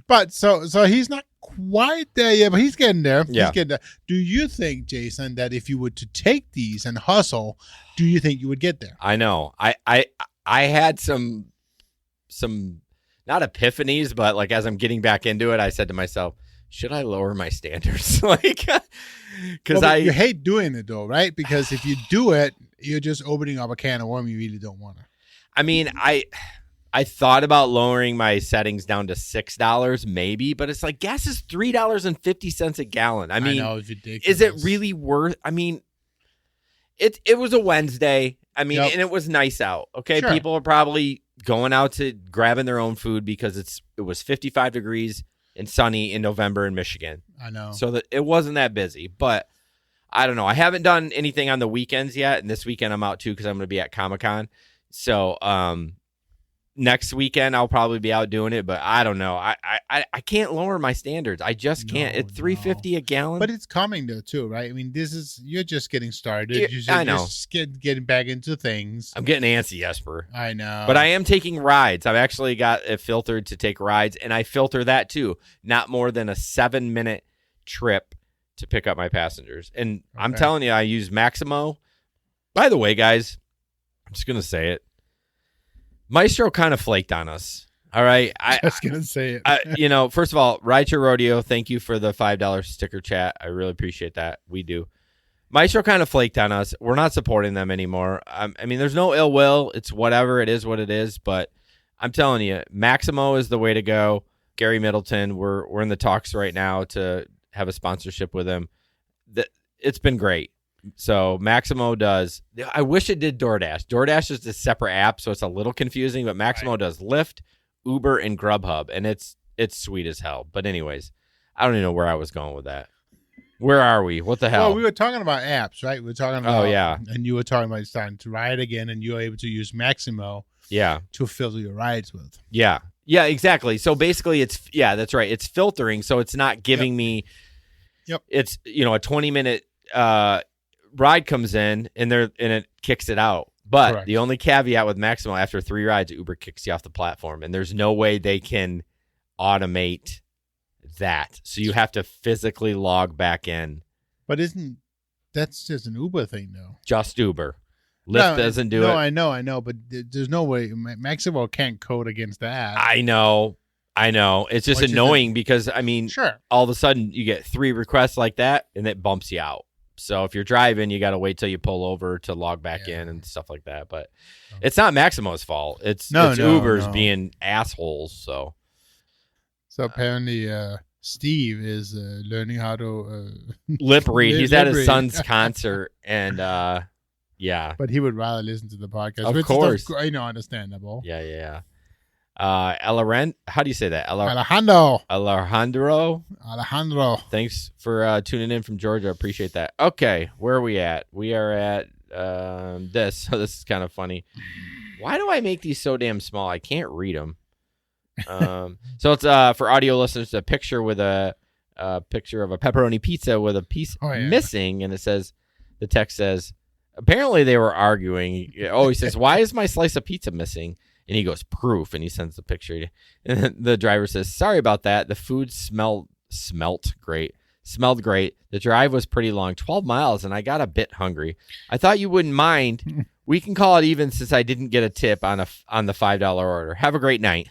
S2: But so he's not quite there yet, but he's getting there.
S1: Yeah.
S2: He's getting there. Do you think, Jason, that if you were to take these and hustle, do you think you would get there?
S1: I know. I had some not epiphanies, but like as I'm getting back into it, I said to myself, should I lower my standards? Like, because
S2: you hate doing it though, right? Because if you do it, you're just opening up a can of worms you really don't want to.
S1: I mean, I thought about lowering my settings down to $6 maybe, but it's like gas is $3.50 a gallon. I mean,
S2: I know, it's ridiculous.
S1: Is it really worth? I mean, it was a Wednesday. I mean, and it was nice out. Okay,
S2: sure.
S1: People are probably going out to grabbing their own food because it was 55 degrees and sunny in November in Michigan.
S2: I know.
S1: So that it wasn't that busy, but I don't know. I haven't done anything on the weekends yet, and this weekend I'm out too because I'm going to be at Comic-Con. So next weekend I'll probably be out doing it, but I don't know. I can't lower my standards. I just can't. It's $3.50 a gallon.
S2: But it's coming though too, right? I mean, you're just getting started.
S1: I know.
S2: Just getting back into things.
S1: I'm getting antsy, Jesper.
S2: I know.
S1: But I am taking rides. I've actually got it filtered to take rides, and I filter that too. Not more than a 7-minute trip to pick up my passengers. And I'm telling you, I use Maximo. By the way, guys, I'm just going to say it. Maestro kind of flaked on us. All right.
S2: I was going to say it.
S1: First of all, Rideshare Rodeo, thank you for the $5 sticker chat. I really appreciate that. We do. Maestro kind of flaked on us. We're not supporting them anymore. I mean, there's no ill will. It's whatever. It is what it is. But I'm telling you, Maximo is the way to go. Gary Middleton, we're in the talks right now to have a sponsorship with him. It's been great. So Maximo does. I wish it did DoorDash. DoorDash is a separate app, so it's a little confusing. But Maximo does Lyft, Uber, and Grubhub, and it's sweet as hell. But anyways, I don't even know where I was going with that. Where are we? What the hell?
S2: Well, we were talking about apps, right? We were talking about.
S1: Oh yeah.
S2: And you were talking about starting to ride again, and you were able to use Maximo.
S1: Yeah.
S2: To filter your rides with.
S1: Yeah. Yeah. Exactly. So basically, that's right. It's filtering, so it's not giving me.
S2: Yep.
S1: It's a 20-minute ride comes in and it kicks it out. But
S2: Correct.
S1: The only caveat with Maximo, after 3 rides, Uber kicks you off the platform, and there's no way they can automate that. So you have to physically log back in.
S2: But that's just an Uber thing, though?
S1: Just Uber. Lyft doesn't do it.
S2: No, I know, but there's no way Maximo can't code against that.
S1: I know. It's just annoying because, I mean,
S2: sure.
S1: all of a sudden you get 3 requests like that, and it bumps you out. So if you're driving, you got to wait till you pull over to log back in and stuff like that. But it's not Maximo's fault. It's Uber's being assholes. So
S2: apparently, Steve is learning how to
S1: lip read. He's at his son's concert, and
S2: but he would rather listen to the podcast.
S1: Of course,
S2: understandable.
S1: Yeah. How do you say that?
S2: Alejandro.
S1: Thanks for tuning in from Georgia. Appreciate that. Okay, where are we at? We are at this. So this is kind of funny. Why do I make these so damn small? I can't read them. So it's for audio listeners, a picture with a picture of a pepperoni pizza with a piece missing, and the text says, apparently they were arguing. He says, why is my slice of pizza missing? And he goes, proof, and he sends the picture. And the driver says, sorry about that. The food smelled great. Smelled great. The drive was pretty long, 12 miles, and I got a bit hungry. I thought you wouldn't mind. We can call it even since I didn't get a tip on the $5 order. Have a great night.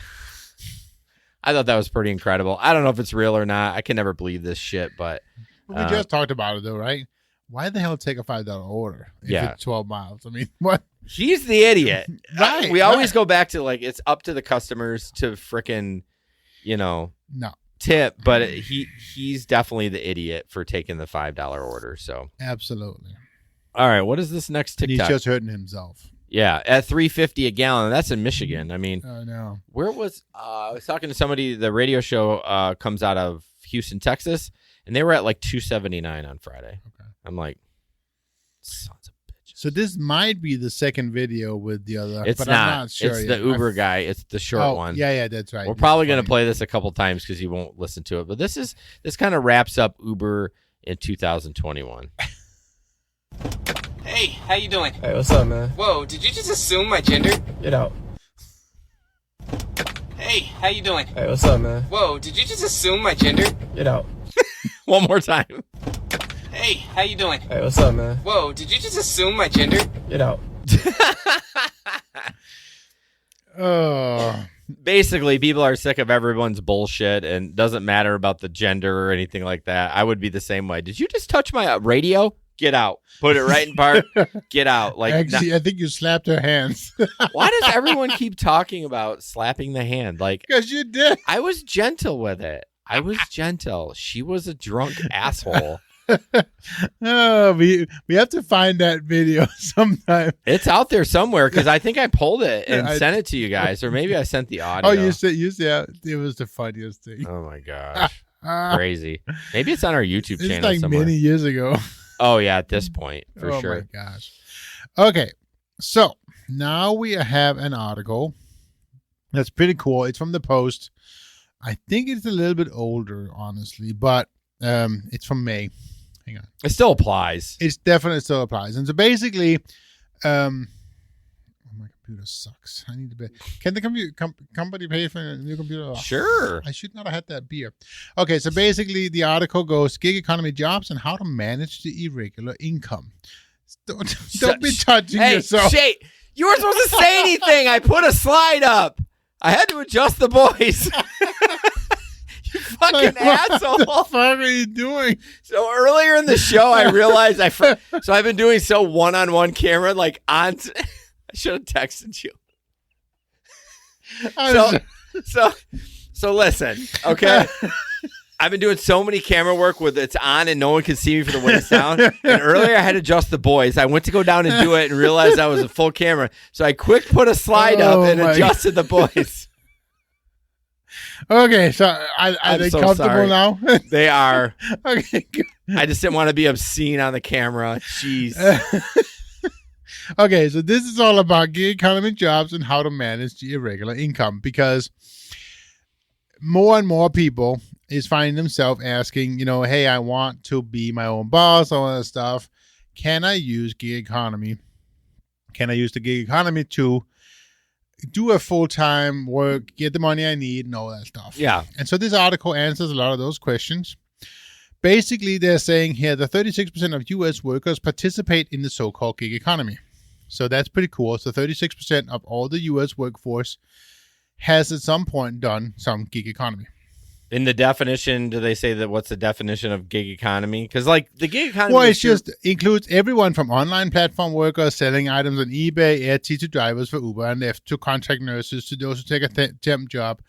S1: I thought that was pretty incredible. I don't know if it's real or not. I can never believe this shit, but
S2: we just talked about it though, right? Why the hell take a $5 order if it's 12 miles? I mean, what?
S1: He's the idiot.
S2: Right.
S1: We always go back to it's up to the customers to frickin', tip, but he's definitely the idiot for taking the $5 order. So
S2: absolutely.
S1: All right, what is this next TikTok?
S2: And he's just hurting himself.
S1: Yeah, at $3.50 a gallon. That's in Michigan. I mean,
S2: no.
S1: Where was I was talking to somebody? The radio show comes out of Houston, Texas, and they were at like $2.79 on Friday. Okay, I'm like, sons of bitches.
S2: So this might be the second video with the other.
S1: It's
S2: but
S1: not.
S2: I'm not sure
S1: it's
S2: yet.
S1: the Uber guy. It's the short one.
S2: Yeah, that's right.
S1: We're probably going to play this a couple times because he won't listen to it. But this kind of wraps up Uber in 2021.
S5: Hey, how you doing?
S6: Hey, what's up, man?
S5: Whoa, did you just assume my gender?
S6: Get out.
S5: Hey, how you doing?
S6: Hey, what's up, man?
S5: Whoa, did you just assume my gender?
S6: Get out.
S1: One more time.
S5: Hey, how you doing?
S6: Hey, what's up, man?
S5: Whoa, did you just assume my gender?
S6: Get out.
S1: Basically, people are sick of everyone's bullshit and doesn't matter about the gender or anything like that. I would be the same way. Did you just touch my radio? Get out. Put it right in park. Get out.
S2: Actually, I think you slapped her hands.
S1: Why does everyone keep talking about slapping the hand?
S2: Because you did.
S1: I was gentle with it. I was gentle. She was a drunk asshole.
S2: We have to find that video sometime.
S1: It's out there somewhere because I think I pulled it and sent it to you guys, or maybe I sent the audio.
S2: Oh, you said it was the funniest thing.
S1: Oh my gosh, crazy. Maybe it's on our YouTube
S2: it's
S1: channel
S2: like
S1: somewhere.
S2: many years ago.
S1: Oh yeah, at this point for sure.
S2: Oh my gosh. Okay, so now we have an article that's pretty cool. It's from the Post. I think it's a little bit older, honestly, but it's from May. Hang on.
S1: It still applies.
S2: It definitely still applies. And so basically, oh, my computer sucks. I need to pay. Can the company pay for a new computer? Oh,
S1: Sure.
S2: I should not have had that beer. Okay, so basically the article goes, gig economy jobs and how to manage the irregular income. Don't be touching yourself.
S1: Hey, you weren't supposed to say anything. I put a slide up. I had to adjust the voice. You fucking asshole.
S2: What the fuck are you doing?
S1: So earlier in the show, I realized so I've been doing so one-on-one camera, I should have texted you. So listen, okay? I've been doing so many camera work with it's on and no one can see me for the waist down. And earlier I had to adjust the boys. I went to go down and do it and realized that was a full camera. So I quick put a slide up and adjusted the boys.
S2: Okay, so are they
S1: so
S2: comfortable
S1: sorry.
S2: now?
S1: They are.
S2: Okay, good.
S1: I just didn't want to be obscene on the camera. Jeez.
S2: Okay, so this is all about gig economy jobs and how to manage the irregular income, because more and more people is finding themselves asking, hey, I want to be my own boss, all that stuff. Can I use gig economy? Can I use the gig economy to do a full-time work, get the money I need, and all that stuff?
S1: Yeah.
S2: And so this article answers a lot of those questions. Basically, they're saying here that 36% of U.S. workers participate in the so-called gig economy. So that's pretty cool. So 36% of all the U.S. workforce has at some point done some gig economy.
S1: In the definition, do they say that what's the definition of gig economy? Because like the gig economy,
S2: Well, it just includes everyone from online platform workers selling items on eBay, Etsy, to drivers for Uber and Lyft, to contract nurses, to those who take a temp job,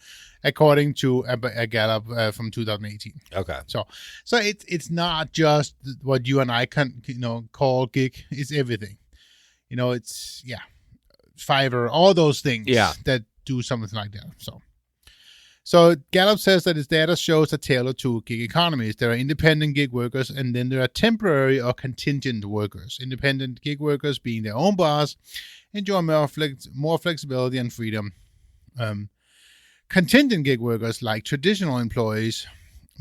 S2: according to a Gallup from 2018.
S1: okay.
S2: So it's not just what you and I can call gig. It's everything. It's Fiverr, all those things that do something like that. So Gallup says that its data shows a tale of two gig economies. There are independent gig workers, and then there are temporary or contingent workers. Independent gig workers, being their own boss, enjoy more flexibility and freedom. Contingent gig workers like traditional employees,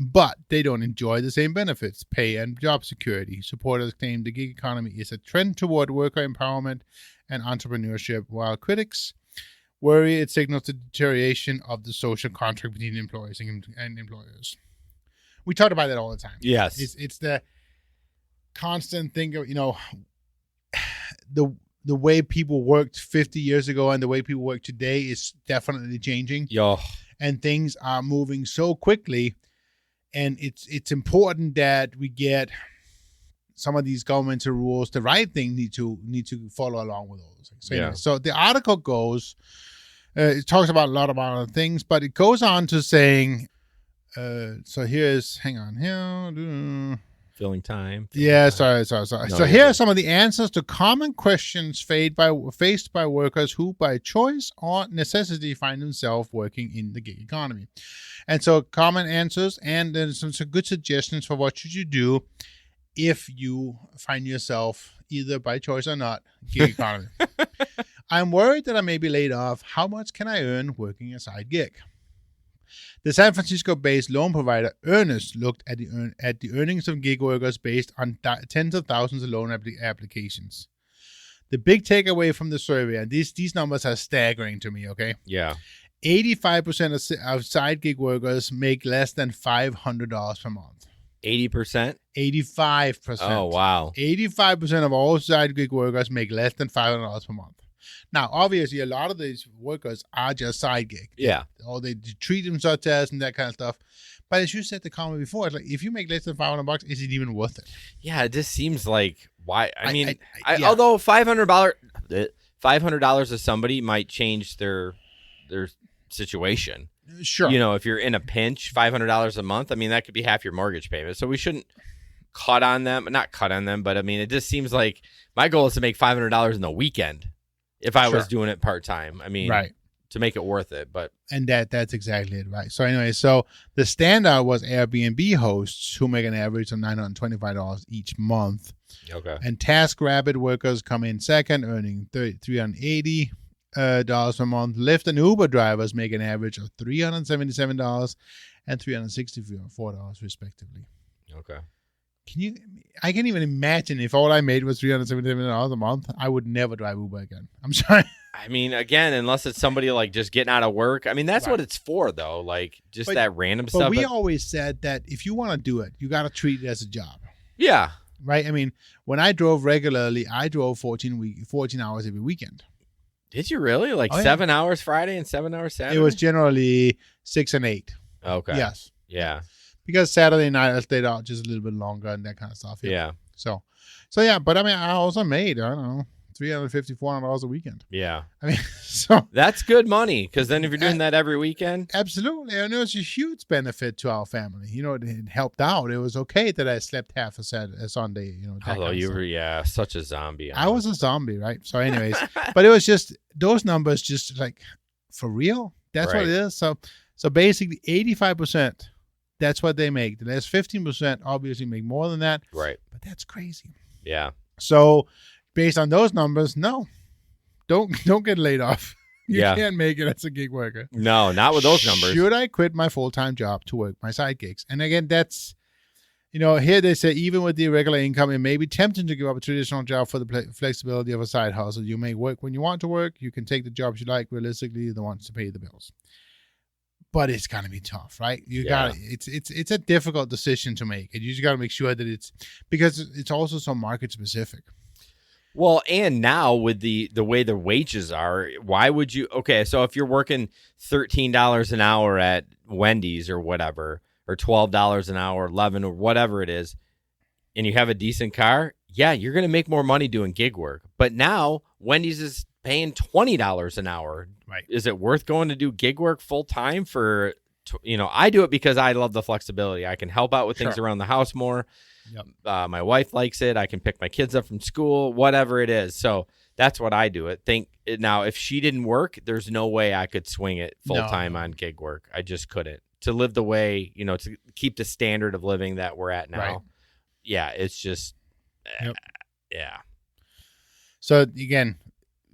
S2: but they don't enjoy the same benefits, pay, and job security. Supporters claim the gig economy is a trend toward worker empowerment and entrepreneurship, while critics worry it signals the deterioration of the social contract between employees and employers. We talk about that all the time.
S1: Yes.
S2: It's the constant thing of, the way people worked 50 years ago and the way people work today is definitely changing.
S1: Yo.
S2: And things are moving so quickly. And it's important that we get some of these governmental rules. The right thing need to follow along with all those things. So, anyway, so the article goes, it talks about a lot about other things, but it goes on to saying, hang on here.
S1: Filling time.
S2: Sorry. So here are some of the answers to common questions faced by workers who, by choice or necessity, find themselves working in the gig economy. And so common answers, and then some good suggestions for what should you do if you find yourself, either by choice or not, gig economy. I'm worried that I may be laid off. How much can I earn working a side gig? The San Francisco-based loan provider Earnest looked at the earnings of gig workers based on tens of thousands of loan applications. The big takeaway from the survey, and these numbers are staggering to me, okay?
S1: Yeah.
S2: 85% of side gig workers make less than $500 per month.
S1: 80%?
S2: 85%.
S1: Oh, wow.
S2: 85% of all side gig workers make less than $500 per month. Now, obviously, a lot of these workers are just side gig.
S1: Yeah.
S2: Or they treat themselves as and that kind of stuff. But as you said the comment before, it's like, if you make less than $500, is it even worth it?
S1: Yeah, it just seems like, why?
S2: Yeah.
S1: Although $500 to somebody might change their situation.
S2: Sure.
S1: If you're in a pinch, $500 a month, that could be half your mortgage payment. So we shouldn't not cut on them, but it just seems like my goal is to make $500 in the weekend if I was doing it part-time.
S2: Right.
S1: To make it worth it, but.
S2: And that's exactly it, right? So anyway, the standout was Airbnb hosts who make an average of $925 each month.
S1: Okay. And
S2: TaskRabbit workers come in second, earning $380 per month. Lyft and Uber drivers make an average of $377 and $364 respectively.
S1: Okay.
S2: I can't even imagine if all I made was $377 a month, I would never drive Uber again. I'm sorry.
S1: Again, unless it's somebody like just getting out of work. That's what it's for, though. Like just that random stuff.
S2: But we always said that if you want to do it, you got to treat it as a job.
S1: Yeah.
S2: Right? When I drove regularly, I drove 14 hours every weekend.
S1: Did you really? 7 hours Friday and 7 hours Saturday?
S2: It was generally 6 and 8.
S1: Okay.
S2: Yes.
S1: Yeah.
S2: Because Saturday night I stayed out just a little bit longer and that kind of stuff.
S1: Yeah.
S2: So yeah, but I also made, I don't know, $350, $400 a weekend.
S1: Yeah.
S2: So
S1: that's good money, because then if you're doing that every weekend.
S2: Absolutely. And it was a huge benefit to our family. It helped out. It was okay that I slept half a Sunday,
S1: Although you were, such a zombie.
S2: I was a zombie, right? So anyways, but it was just, those numbers just like, for real? That's what it is. So basically 85%, that's what they make. The last 15% obviously make more than that.
S1: Right.
S2: But that's crazy.
S1: Yeah.
S2: So based on those numbers, no. Don't get laid off. You can't make it as a gig worker.
S1: No, not with those numbers.
S2: Should I quit my full-time job to work my side gigs? And again, that's, here they say even with the irregular income, it may be tempting to give up a traditional job for the flexibility of a side hustle. You may work when you want to work. You can take the jobs you like. Realistically, the ones to pay the bills. But it's gonna be tough, right? It's a difficult decision to make, and you just gotta make sure that because it's also so market specific.
S1: Well, and now with the way the wages are, why would you? Okay, so if you're working $13 an hour at Wendy's or whatever, or $12 an hour, 11 or whatever it is, and you have a decent car, yeah, you're going to make more money doing gig work. But now Wendy's is paying $20 an hour.
S2: Right.
S1: Is it worth going to do gig work full time for? I do it because I love the flexibility. I can help out with things around the house more.
S2: Yep.
S1: My wife likes it. I can pick my kids up from school, whatever it is. So that's what I do. Now, if she didn't work, there's no way I could swing it full time on gig work. I just couldn't. To live the way, to keep the standard of living that we're at now.
S2: Right.
S1: Yeah, it's just, yeah.
S2: So again,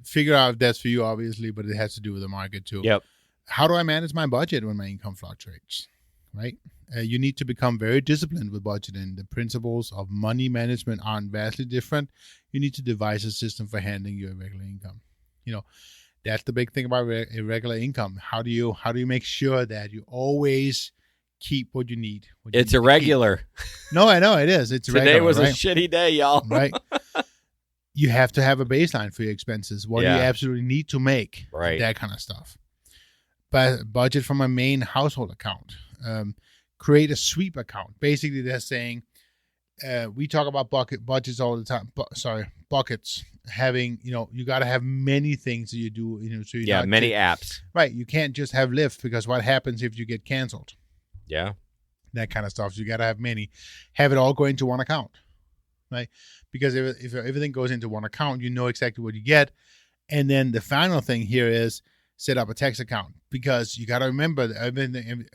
S2: figure out if that's for you, obviously, but it has to do with the market too.
S1: Yep.
S2: How do I manage my budget when my income fluctuates? Right? You need to become very disciplined with budgeting. The principles of money management aren't vastly different. You need to devise a system for handling your irregular income. That's the big thing about irregular income. How do you make sure that you always keep what you need?
S1: It's irregular.
S2: No, I know it is. It's
S1: Today
S2: irregular,
S1: was
S2: right?
S1: a shitty day, y'all.
S2: Right. You have to have a baseline for your expenses. What do you absolutely need to make?
S1: Right.
S2: That kind of stuff. But budget from a main household account. Create a sweep account. Basically, they're saying we talk about budgets all the time. Buckets. Having you got to have many things that you do. So
S1: many apps.
S2: Right. You can't just have Lyft because what happens if you get canceled?
S1: Yeah.
S2: That kind of stuff. So you got to have many. Have it all go into one account. Right. Because if everything goes into one account, you know exactly what you get. And then the final thing here is set up a tax account, because you got to remember that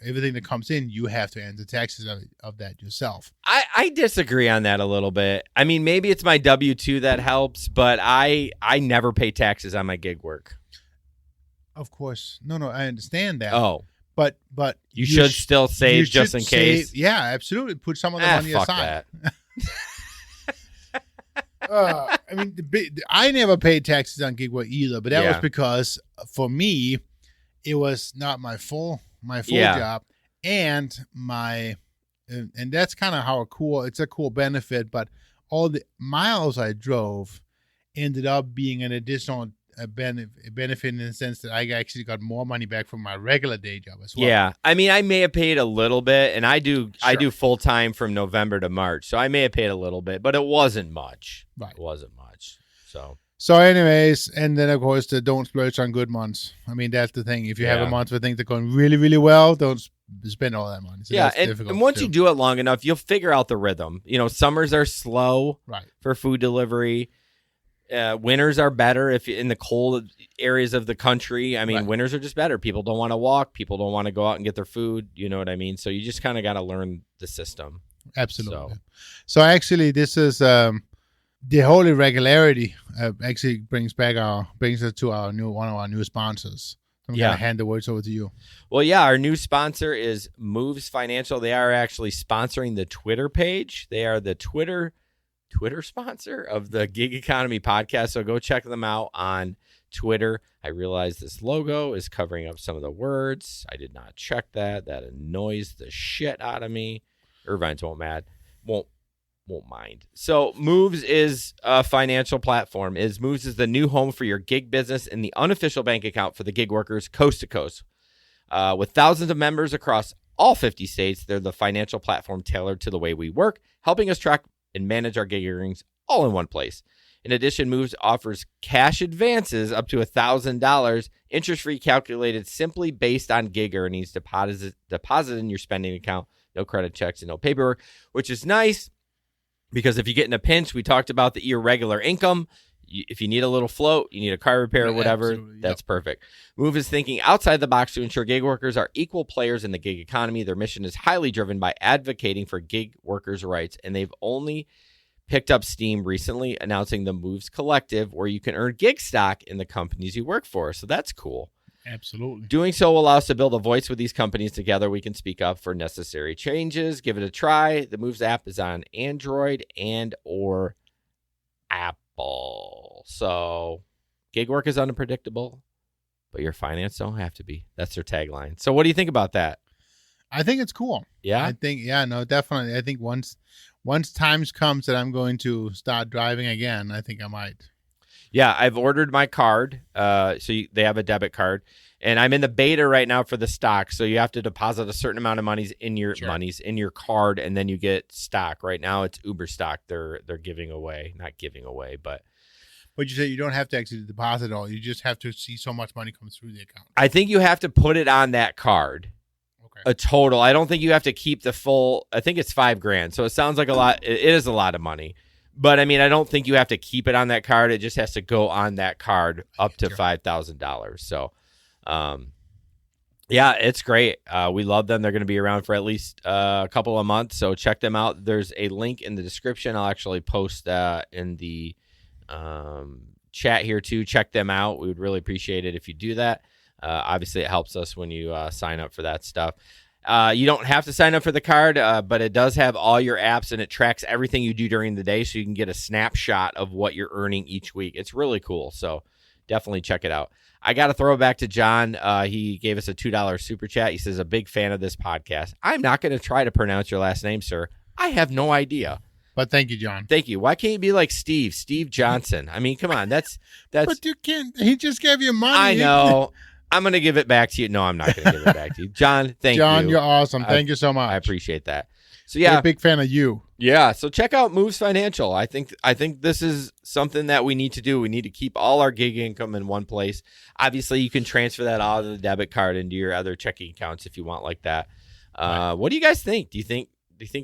S2: everything that comes in, you have to enter taxes of that yourself.
S1: I disagree on that a little bit. I mean, maybe it's my W-2 that helps, but I never pay taxes on my gig work.
S2: Of course. No, I understand that.
S1: Oh.
S2: But
S1: you should still save just in case.
S2: Yeah, absolutely. Put some of the money
S1: fuck
S2: aside.
S1: That.
S2: I mean, I never paid taxes on gig work either, but that was because for me, it was not my full job, and and that's kind of how it's a cool benefit. But all the miles I drove ended up being an additional benefit in the sense that I actually got more money back from my regular day job as well.
S1: Yeah, I mean, I may have paid a little bit, and I do full time from November to March, so I may have paid a little bit, but it wasn't much.
S2: Right,
S1: it wasn't much.
S2: So, anyways, and then of course the don't splurge on good months. I mean, that's the thing. If you have a month where things are going really, really well, don't spend all that money. So
S1: and once you do it long enough, you'll figure out the rhythm. Summers are slow, for food delivery. Winters are better if in the cold areas of the country. I mean, winters are just better. People don't want to walk. People don't want to go out and get their food. You know what I mean? So you just kind of got to learn the system.
S2: Absolutely. So actually, this is the whole irregularity. Actually brings us to one of our new sponsors. I'm going to hand the words over to you.
S1: Well, yeah, our new sponsor is Moves Financial. They are actually sponsoring the Twitter page. They are the Twitter sponsor of the Gig Economy podcast. So go check them out on Twitter. I realize this logo is covering up some of the words. I did not check that. That annoys the shit out of me. Irvine's won't mind. So Moves is a financial platform. Moves is the new home for your gig business and the unofficial bank account for the gig workers coast to coast. With thousands of members across all 50 states, they're the financial platform tailored to the way we work, helping us track and manage our gig earnings all in one place. In addition, Moves offers cash advances up to $1,000, interest-free, calculated simply based on gig earnings, deposited in your spending account, no credit checks and no paperwork, which is nice because if you get in a pinch, we talked about the irregular income. If you need a little float, you need a car repair or whatever, that's perfect. Move is thinking outside the box to ensure gig workers are equal players in the gig economy. Their mission is highly driven by advocating for gig workers' rights, and they've only picked up steam recently, announcing the Moves Collective, where you can earn gig stock in the companies you work for. So that's cool.
S2: Absolutely.
S1: Doing so will allow us to build a voice with these companies. Together, we can speak up for necessary changes. Give it a try. The Moves app is on Android and or Apple. So gig work is unpredictable, but your finance don't have to be. That's their tagline. So what do you think about that?
S2: I think it's cool.
S1: Yeah?
S2: I think, definitely. I think once times comes that I'm going to start driving again, I think I might.
S1: Yeah, I've ordered my card. They have a debit card, and I'm in the beta right now for the stock. So you have to deposit a certain amount of monies in your card, and then you get stock. Right now, it's Uber stock. They're giving away, not giving away, but
S2: you say you don't have to actually deposit all. You just have to see so much money comes through the account.
S1: I think you have to put it on that card.
S2: Okay.
S1: A total. I don't think you have to keep the full. I think it's $5,000. So it sounds like a lot. It is a lot of money. But I mean, I don't think you have to keep it on that card. It just has to go on that card up to $5,000. So, yeah, it's great. We love them. They're going to be around for at least a couple of months. So check them out. There's a link in the description. I'll actually post in the chat here too. Check them out. We would really appreciate it if you do that. Obviously, it helps us when you sign up for that stuff. You don't have to sign up for the card, but it does have all your apps, and it tracks everything you do during the day, so you can get a snapshot of what you're earning each week. It's really cool, so definitely check it out. I got to throw it back to John. He gave us a $2 super chat. He says, a big fan of this podcast. I'm not going to try to pronounce your last name, sir. I have no idea.
S2: But thank you, John.
S1: Thank you. Why can't you be like Steve Johnson? I mean, come on. That's.
S2: But you can't. He just gave you money.
S1: I know. I'm going to give it back to you. No, I'm not going to give it back to you. John, thank you.
S2: John, you're awesome. Thank you so much.
S1: I appreciate that. So,
S2: We're a big fan of you.
S1: Yeah. So check out Moves Financial. I think this is something that we need to do. We need to keep all our gig income in one place. Obviously, you can transfer that out of the debit card into your other checking accounts if you want like that. Right. What do you guys think? Do you think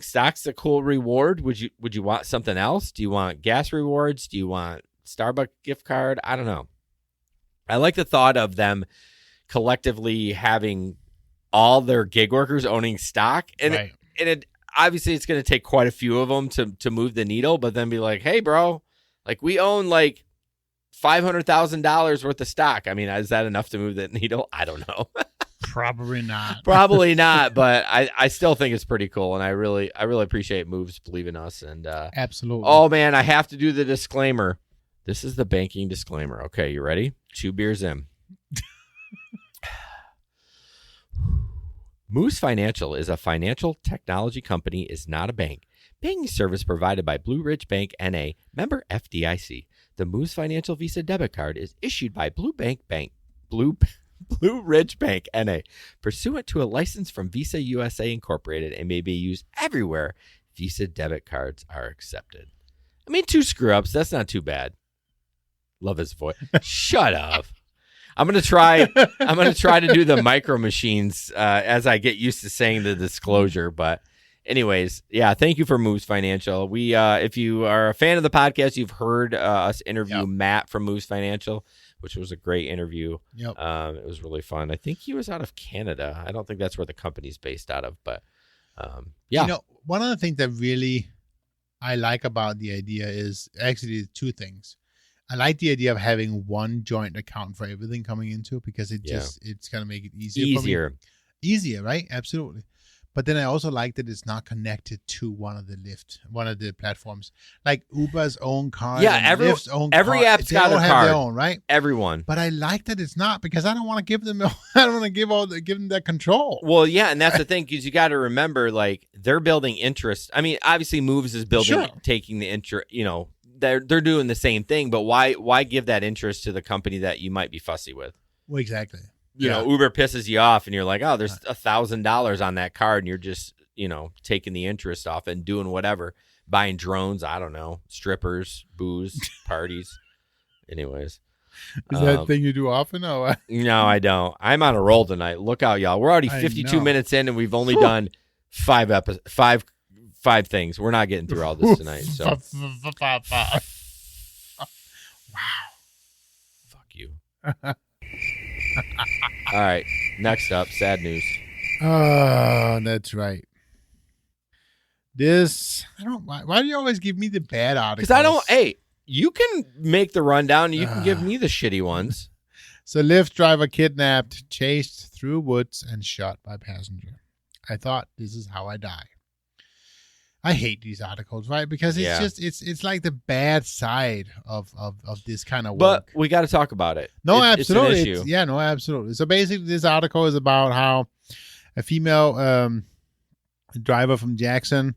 S1: stock's a cool reward? Would you want something else? Do you want gas rewards? Do you want Starbucks gift card? I don't know. I like the thought of them collectively having all their gig workers owning stock, and it obviously it's going to take quite a few of them to move the needle, but then be like, hey bro, like we own like $500,000 worth of stock. I mean, is that enough to move that needle? I don't know.
S2: Probably not.
S1: Probably not, but I still think it's pretty cool, and I really appreciate Moves believing us. And
S2: absolutely.
S1: Oh man, I have to do the disclaimer. This is the banking disclaimer. Okay, you ready? 2 beers in. Moose Financial is a financial technology company, is not a bank. Banking service provided by Blue Ridge Bank, N.A., member FDIC. The Moose Financial Visa debit card is issued by Blue Ridge Bank, N.A., pursuant to a license from Visa USA Incorporated, and may be used everywhere Visa debit cards are accepted. I mean, 2 screw-ups. That's not too bad. Love his voice. Shut up. I'm gonna try to do the micro machines as I get used to saying the disclosure. But anyways, yeah, thank you for Moves Financial. We if you are a fan of the podcast, you've heard us interview Matt from Moves Financial, which was a great interview. Yep. It was really fun. I think he was out of Canada. I don't think that's where the company's based out of, but yeah.
S2: You know, one of the things that really I like about the idea is actually 2 things. I like the idea of having one joint account for everything coming into it, because it's going to make it easier. Easier, right? Absolutely. But then I also like that it's not connected to one of the platforms, like Uber's own card.
S1: Yeah,
S2: Lyft's own
S1: every
S2: card.
S1: app's got a
S2: have
S1: card.
S2: Their own, right?
S1: Everyone.
S2: But I like that it's not, because I don't want to give them. I don't want to give them that control.
S1: Well, yeah, and that's the thing, because you got to remember, like, they're building interest. I mean, obviously, Moves is building, taking the interest. You know, they're doing the same thing, but why give that interest to the company that you might be fussy with?
S2: Well, exactly.
S1: You know, Uber pisses you off, and you're like, oh, there's $1,000 on that card, and you're just, taking the interest off and doing whatever, buying drones, I don't know, strippers, booze, parties. Anyways.
S2: Is that a thing you do often? Or?
S1: No, I don't. I'm on a roll tonight. Look out, y'all. We're already 52 minutes in, and we've only done 5 things. We're not getting through all this tonight. So.
S2: Wow.
S1: Fuck you. All right. Next up, sad news.
S2: Oh, that's right. Why do you always give me the bad articles?
S1: Because hey, you can make the rundown and you can give me the shitty ones.
S2: So Lyft driver kidnapped, chased through woods, and shot by passenger. I thought, this is how I die. I hate these articles, right? Because it's it's like the bad side of this kind of work.
S1: But we got to talk about it.
S2: No, absolutely.
S1: It's an issue.
S2: Absolutely. So basically, this article is about how a female driver from Jackson,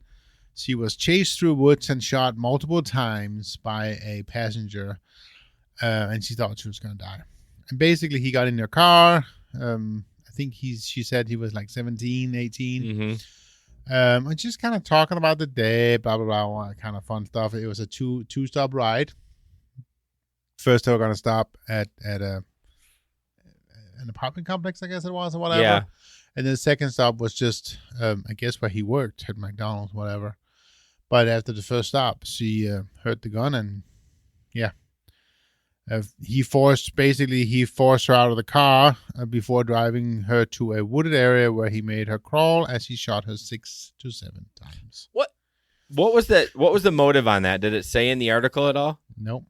S2: she was chased through woods and shot multiple times by a passenger and she thought she was going to die. And basically, he got in their car. I think she said he was like 17, 18.
S1: Mm-hmm.
S2: And just kind of talking about the day, blah, blah, blah, all that kind of fun stuff. It was a two-stop ride. First, they were going to stop at an apartment complex, I guess it was, or whatever.
S1: Yeah.
S2: And then the second stop was just, I guess, where he worked at McDonald's, whatever. But after the first stop, she heard the gun, and yeah. He forced her out of the car before driving her to a wooded area where he made her crawl as he shot her 6 to 7 times.
S1: What was that? What was the motive on that? Did it say in the article at all?
S2: Nope.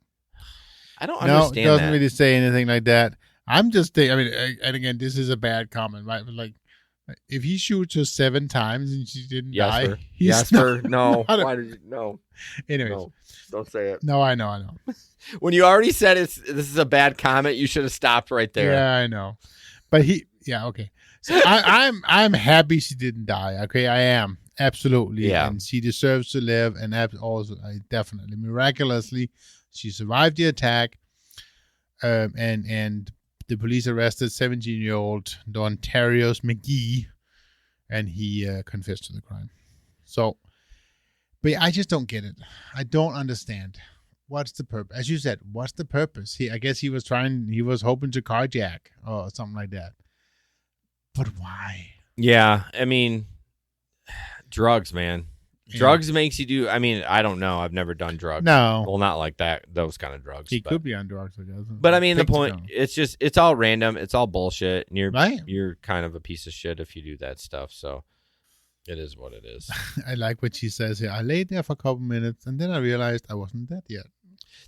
S1: I don't understand
S2: No, it doesn't
S1: that.
S2: really say anything like that. I'm just thinking, I mean, and again, this is a bad comment, right? But like, if he shoots her 7 times and she didn't die, he's not-
S1: No.
S2: not a-
S1: Why did you? No.
S2: Anyways,
S1: No. Don't say it.
S2: no, I know.
S1: When you already said this is a bad comment, you should have stopped right there.
S2: Yeah, I know. But okay. So I'm happy she didn't die. Okay, I am absolutely.
S1: Yeah.
S2: And she deserves to live. And also, definitely, miraculously, she survived the attack. And the police arrested 17-year-old Dontarius McGee, and he confessed to the crime. So, but I just don't get it. I don't understand. What's the purpose? As you said, what's the purpose? I guess he was hoping to carjack or something like that. But why?
S1: Yeah, I mean, drugs, man.
S2: Yeah.
S1: Drugs makes you do. I mean, I don't know. I've never done drugs.
S2: No.
S1: Well, not like that. Those kind of drugs.
S2: He
S1: but,
S2: could be on drugs, I guess.
S1: But I mean, the
S2: Think so.
S1: point. It's all random. It's all bullshit. And
S2: Right.
S1: you're kind of a piece of shit if you do that stuff. So it is what it is.
S2: I like what she says here. I laid there for a couple minutes, and then I realized I wasn't dead yet.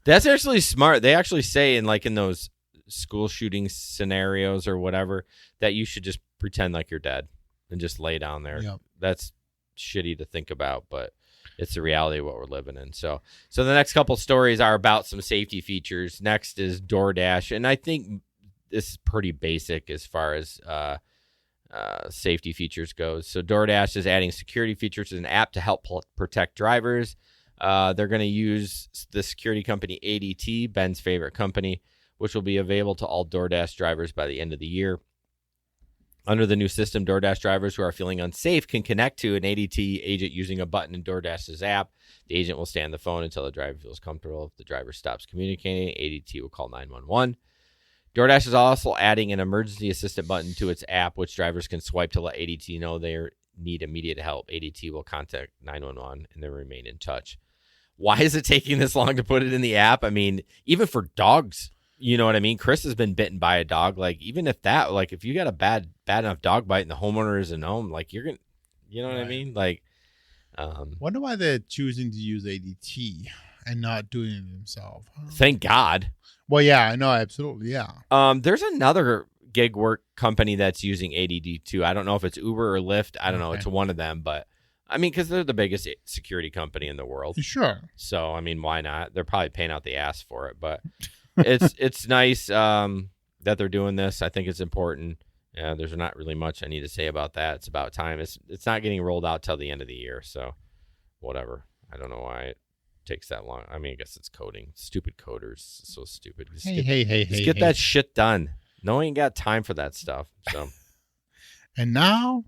S1: That's actually smart. They actually say in those school shooting scenarios or whatever that you should just pretend like you're dead and just lay down there.
S2: Yep.
S1: That's shitty to think about, but it's the reality of what we're living in. So the next couple stories are about some safety features. Next is DoorDash, and I think this is pretty basic as far as safety features goes. So DoorDash is adding security features as an app to help protect drivers. They're going to use the security company ADT, Ben's favorite company, which will be available to all DoorDash drivers by the end of the year. Under the new system, DoorDash drivers who are feeling unsafe can connect to an ADT agent using a button in DoorDash's app. The agent will stay on the phone until the driver feels comfortable. If the driver stops communicating, ADT will call 911. DoorDash is also adding an emergency assistant button to its app, which drivers can swipe to let ADT know they need immediate help. ADT will contact 911 and then remain in touch. Why is it taking this long to put it in the app? I mean, even for dogs, you know what I mean? Chris has been bitten by a dog. Like, even if if you got a bad enough dog bite and the homeowner isn't home, like, you're going to, you know what I mean? Like,
S2: Wonder why they're choosing to use ADT and not doing it themselves.
S1: thank God.
S2: Well, yeah, I know, absolutely, yeah.
S1: There's another gig work company that's using ADD too. I don't know if it's Uber or Lyft. I don't know. It's one of them, but I mean, because they're the biggest security company in the world.
S2: Sure.
S1: So, I mean, why not? They're probably paying out the ass for it, but it's nice that they're doing this. I think it's important. There's not really much I need to say about that. It's about time. It's not getting rolled out till the end of the year, so whatever. I don't know why it takes that long. I mean, I guess it's coding. Stupid coders. So stupid. Just get that shit done. No one ain't got time for that stuff. So,
S2: and now,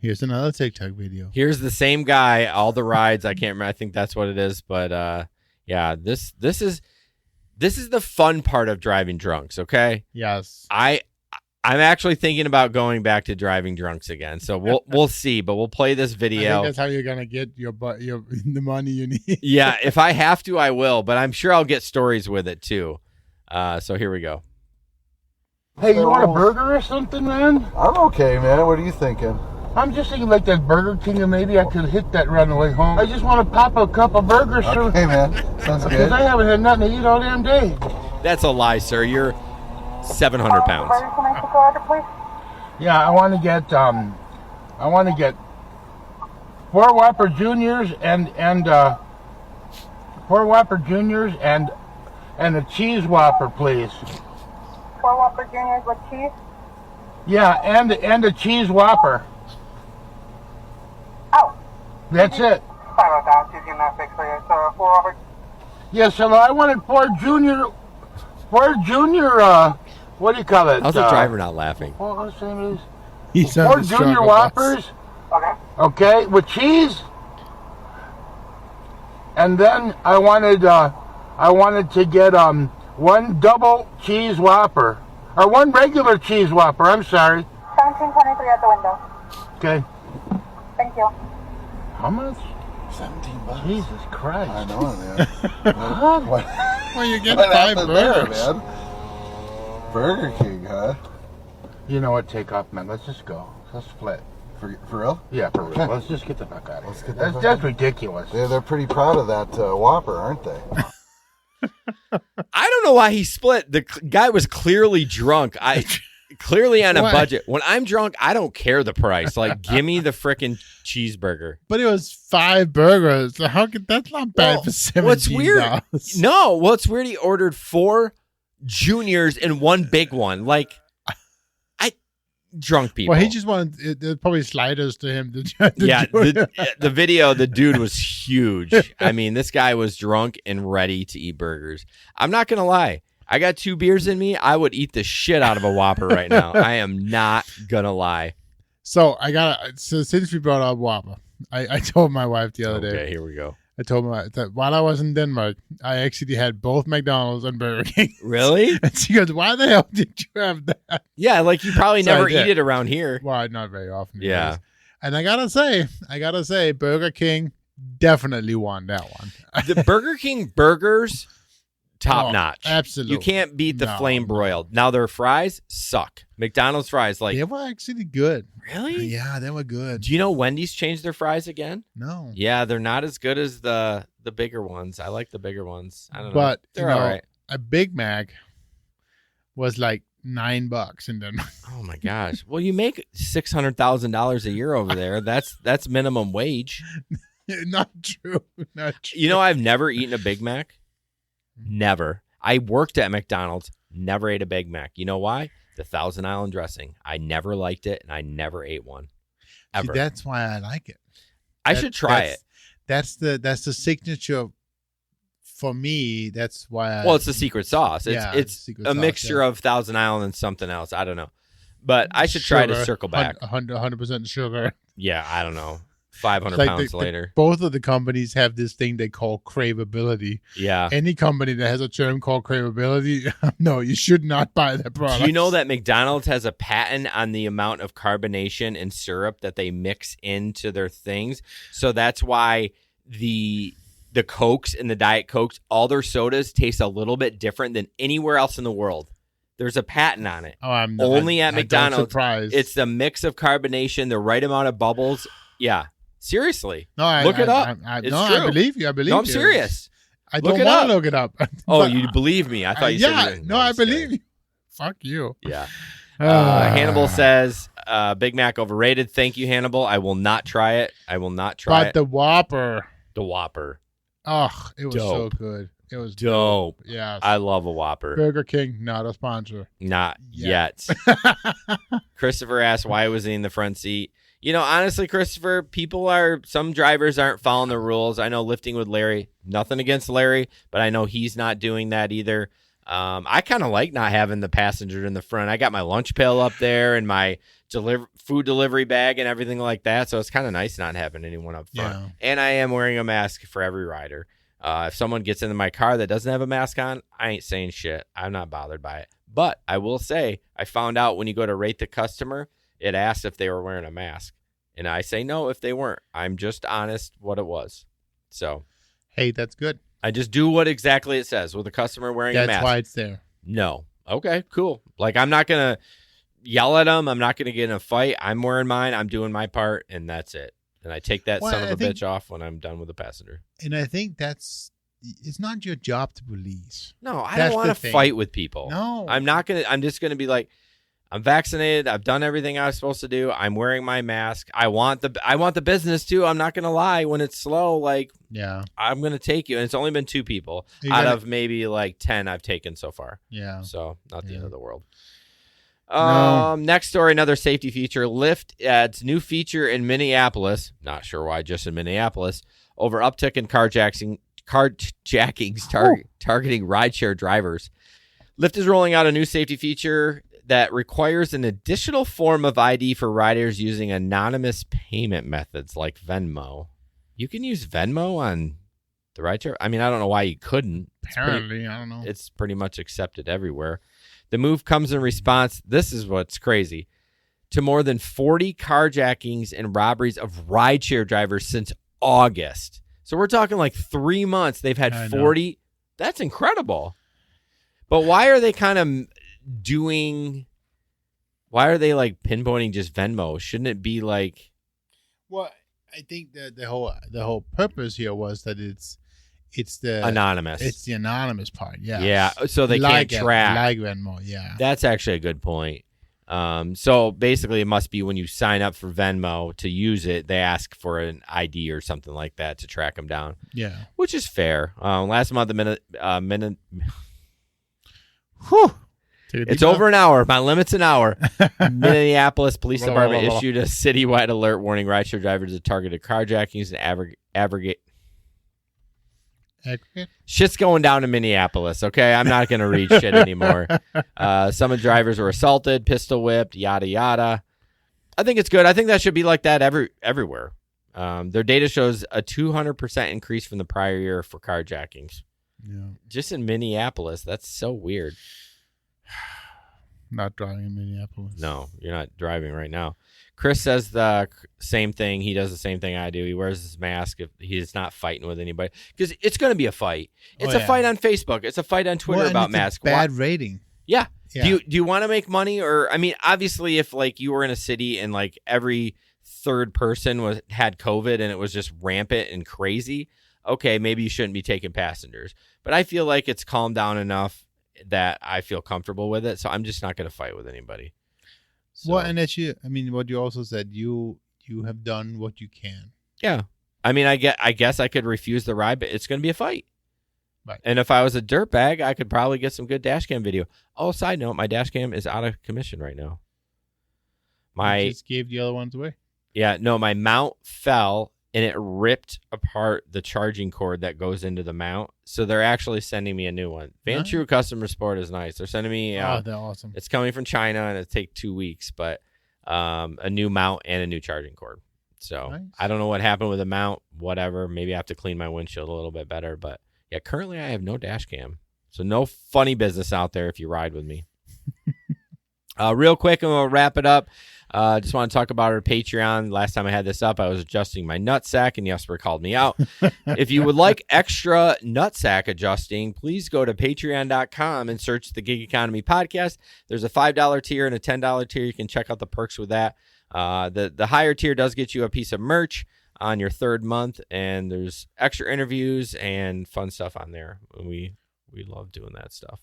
S2: here's another TikTok video.
S1: here's the same guy, all the rides. I can't remember. I think that's what it is. But yeah, this is the fun part of driving drunks. Okay,
S2: Yes.
S1: I'm actually thinking about going back to driving drunks again. So we'll see. But we'll play this
S2: I
S1: video.
S2: think that's how you're gonna get your the money you need.
S1: Yeah, if I have to, I will. But I'm sure I'll get stories with it too. So here we go.
S6: Hey, you want a burger or something, man?
S4: I'm okay, man. What are you thinking?
S6: I'm just thinking like that Burger King, and maybe I could hit that right on the way home. I just want to pop a couple burgers,
S4: Okay, man. Sounds
S6: because
S4: good.
S6: I haven't had nothing to eat all damn day.
S1: That's a lie, sir. You're 700 pounds.
S6: Yeah, I want to get 4 Whopper Juniors and 4 Whopper Juniors and a cheese Whopper, please.
S3: 4 Whopper Juniors with cheese?
S6: Yeah, and a cheese Whopper.
S3: Oh.
S6: That's it.
S3: Sorry about that. She's getting that fixed for you. So 4 Whopper.
S6: Yes, hello. I wanted 4 Ford Junior, what do you call it?
S1: How's the driver not laughing?
S6: What's the name of this?
S2: He's on
S6: Ford
S2: the
S6: Junior
S2: struggle
S6: Whoppers.
S2: bus.
S6: Okay, with cheese. And then I wanted to get one double cheese Whopper. Or one regular cheese Whopper, I'm sorry.
S7: 1723 at the window.
S6: Okay.
S7: Thank you.
S6: How much?
S4: $17.
S6: Jesus Christ.
S4: I know, man. What?
S2: Well, you get
S4: What
S2: 5
S4: happened there,
S2: burgers.
S4: man? Burger King, huh?
S6: You know what? Take off, man. Let's just go. Let's split.
S4: For real?
S6: Yeah, for real.
S4: Okay.
S6: Let's just get the fuck out of
S4: Let's
S6: here.
S4: get the fuck
S6: That's
S4: out.
S6: ridiculous.
S4: They're pretty proud of that Whopper, aren't they?
S1: I don't know why he split. The guy was clearly drunk. Clearly on a
S2: Why?
S1: budget. When I'm drunk, I don't care the price. Like, give me the frickin' cheeseburger.
S2: But it was 5 burgers. So how could that's not bad
S1: Well,
S2: for $17?
S1: what's weird? No, what's weird? He ordered 4 juniors and 1 big one. Like, drunk people.
S2: Well, he just wanted there's probably sliders to him.
S1: Yeah, the video, the dude was huge. I mean, this guy was drunk and ready to eat burgers. I'm not gonna lie. I got 2 beers in me. I would eat the shit out of a Whopper right now. I am not gonna lie.
S2: So since we brought up Whopper, I told my wife the other
S1: Okay,
S2: day.
S1: here we go.
S2: I told my wife that while I was in Denmark, I actually had both McDonald's and Burger King.
S1: Really?
S2: And she goes, "Why the hell did you have that?"
S1: Yeah, like you probably
S2: So I
S1: never
S2: did.
S1: eat it around here.
S2: Well, not very often.
S1: Yeah.
S2: anyways. And I gotta say, Burger King definitely won that one.
S1: The Burger King burgers, top
S2: Oh,
S1: notch.
S2: absolutely.
S1: You can't beat the
S2: No,
S1: flame broiled. Now their fries suck. McDonald's fries, like,
S2: They were actually good.
S1: really?
S2: Yeah, they were good.
S1: Do you know Wendy's changed their fries again?
S2: No.
S1: Yeah, they're not as good as the bigger ones. I like the bigger ones. I don't know.
S2: But
S1: They're
S2: you know,
S1: all right.
S2: a Big Mac was like $9 in Denmark.
S1: Oh my gosh. Well, you make $600,000 a year over there. That's minimum wage.
S2: Not true. Not true.
S1: You know, I've never eaten a Big Mac. Never. I worked at McDonald's. Never ate a Big Mac. You know why? The Thousand Island dressing. I never liked it, and I never ate one.
S2: See,
S1: Ever.
S2: that's why I like it.
S1: I should try it.
S2: That's the signature for me. That's why.
S1: Well, it's the secret sauce. It's
S2: secret
S1: a
S2: sauce,
S1: mixture
S2: yeah.
S1: of Thousand Island and something else. I don't know. But I should try to
S2: Sugar,
S1: circle back.
S2: 100% sugar.
S1: Yeah, I don't know. 500
S2: It's like
S1: pounds later.
S2: both of the companies have this thing they call craveability.
S1: Yeah.
S2: Any company that has a term called craveability, no, you should not buy that product.
S1: Do you know that McDonald's has a patent on the amount of carbonation and syrup that they mix into their things? So that's why the Cokes and the Diet Cokes, all their sodas taste a little bit different than anywhere else in the world. There's a patent on it.
S2: Oh, I'm
S1: Only at
S2: I'm
S1: McDonald's.
S2: surprised.
S1: It's the mix of carbonation, the right amount of bubbles. Yeah. Seriously.
S2: no,
S1: look it up.
S2: I
S1: It's
S2: no,
S1: true.
S2: I believe you. I believe
S1: No, I'm
S2: you.
S1: serious.
S2: I
S1: Look
S2: don't
S1: it
S2: want
S1: up.
S2: to look it up.
S1: Oh,
S2: But
S1: you believe me. I thought you
S2: yeah,
S1: said you didn't.
S2: no, I
S1: I'm just
S2: believe
S1: kidding.
S2: you. Fuck you.
S1: Yeah.
S2: Ah.
S1: Hannibal says, Big Mac overrated. Thank you, Hannibal. I will not try it. I will not try
S2: But
S1: it.
S2: the Whopper,
S1: The Whopper.
S2: oh, it was so
S1: Dope.
S2: good. It was
S1: Dope.
S2: Yeah.
S1: I love a Whopper.
S2: Burger King, not a sponsor.
S1: Not
S2: Yeah.
S1: yet. Christopher asked why was he in the front seat. You know, honestly, Christopher, some drivers aren't following the rules. I know lifting with Larry, nothing against Larry, but I know he's not doing that either. I kind of like not having the passenger in the front. I got my lunch pail up there and my food delivery bag and everything like that. So it's kind of nice not having anyone up front.
S2: Yeah.
S1: And I am wearing a mask for every rider. If someone gets into my car that doesn't have a mask on, I ain't saying shit. I'm not bothered by it. But I will say, I found out when you go to rate the customer, it asks if they were wearing a mask. And I say no if they weren't. I'm just honest what it was. So
S2: Hey, that's good.
S1: I just do what exactly it says with the customer wearing a
S2: That's
S1: mask.
S2: why it's there.
S1: No. Okay, cool. Like, I'm not going to yell at them. I'm not going to get in a fight. I'm wearing mine. I'm doing my part, and that's it. And I take that
S2: Well,
S1: son of
S2: I
S1: a
S2: think-
S1: bitch off when I'm done with the passenger.
S2: And I think it's not your job to police.
S1: No, I
S2: That's
S1: don't want
S2: the
S1: to
S2: thing.
S1: fight with people.
S2: No.
S1: I'm just going to be like, I'm vaccinated. I've done everything I was supposed to do. I'm wearing my mask. I want the business too. I'm not going to lie. When it's slow, like,
S2: Yeah.
S1: I'm going to take you. And it's only been 2 people
S2: You
S1: out
S2: gotta-
S1: of maybe like 10 I've taken so far.
S2: Yeah.
S1: So not the
S2: Yeah.
S1: end of the world.
S2: No.
S1: Next story, another safety feature. Lyft adds new feature in Minneapolis. Not sure why just in Minneapolis. Over uptick in carjackings targeting rideshare drivers. Lyft is rolling out a new safety feature that requires an additional form of ID for riders using anonymous payment methods like Venmo. You can use Venmo on the rideshare. I mean, I don't know why you couldn't.
S2: Apparently, I don't know.
S1: It's pretty much accepted everywhere. The move comes in response, this is what's crazy, to more than 40 carjackings and robberies of rideshare drivers since August. So we're talking like 3 months. They've had 40. That's incredible. But why are they kind of why are they like pinpointing just Venmo? Shouldn't it be like?
S2: Well, I think that the whole purpose here was that it's the
S1: anonymous.
S2: It's the anonymous part. Yeah.
S1: Yeah. So they can't track.
S2: Like Venmo. Yeah.
S1: That's actually a good point. So basically, it must be when you sign up for Venmo to use it, they ask for an ID or something like that to track them down.
S2: Yeah.
S1: Which is fair. Last month, minute.
S2: Whew.
S1: It's over an hour. My limit's an hour. Minneapolis Police Department issued a citywide alert warning rideshare drivers to targeted carjackings and aggregate. Shit's going down in Minneapolis, okay? I'm not going to read shit anymore. Some of the drivers were assaulted, pistol whipped, yada, yada. I think it's good. I think that should be like that everywhere. Their data shows a 200% increase from the prior year for carjackings.
S2: Yeah.
S1: Just in Minneapolis. That's so weird.
S2: Not driving in Minneapolis.
S1: No, you're not driving right now. Chris says the same thing. He does the same thing I do. He wears his mask if he's not fighting with anybody. Because it's going to be a fight. It's a fight on Facebook. It's a fight on Twitter about masks.
S2: Bad rating.
S1: Yeah. Do you want to make money? Or, I mean, obviously, if like you were in a city and like every third person had COVID and it was just rampant and crazy, okay, maybe you shouldn't be taking passengers. But I feel like it's calmed down enough that I feel comfortable with it. So I'm just not going to fight with anybody. So,
S2: Well, and that what you also said, you have done what you can.
S1: Yeah. I mean, I guess I could refuse the ride, but it's going to be a fight.
S2: Right.
S1: And if I was a dirtbag, I could probably get some good dash cam video. Oh, side note, my dash cam is out of commission right now.
S2: You just gave the other ones away.
S1: Yeah, no, my mount fell and it ripped apart the charging cord that goes into the mount. So they're actually sending me a new one. Van True customer support is nice. They're sending me.
S2: They're awesome.
S1: It's coming from China and it'll take 2 weeks, but a new mount and a new charging cord. So
S2: nice.
S1: I don't know what happened with the mount. Whatever. Maybe I have to clean my windshield a little bit better. But yeah, currently I have no dash cam. So no funny business out there if you ride with me. Real quick, and we'll wrap it up. Just want to talk about our Patreon. Last time I had this up, I was adjusting my nutsack, and Jesper called me out. If you would like extra nutsack adjusting, please go to patreon.com and search the Gig Economy Podcast. There's a $5 tier and a $10 tier. You can check out the perks with that. The higher tier does get you a piece of merch on your third month, and there's extra interviews and fun stuff on there. We love doing that stuff.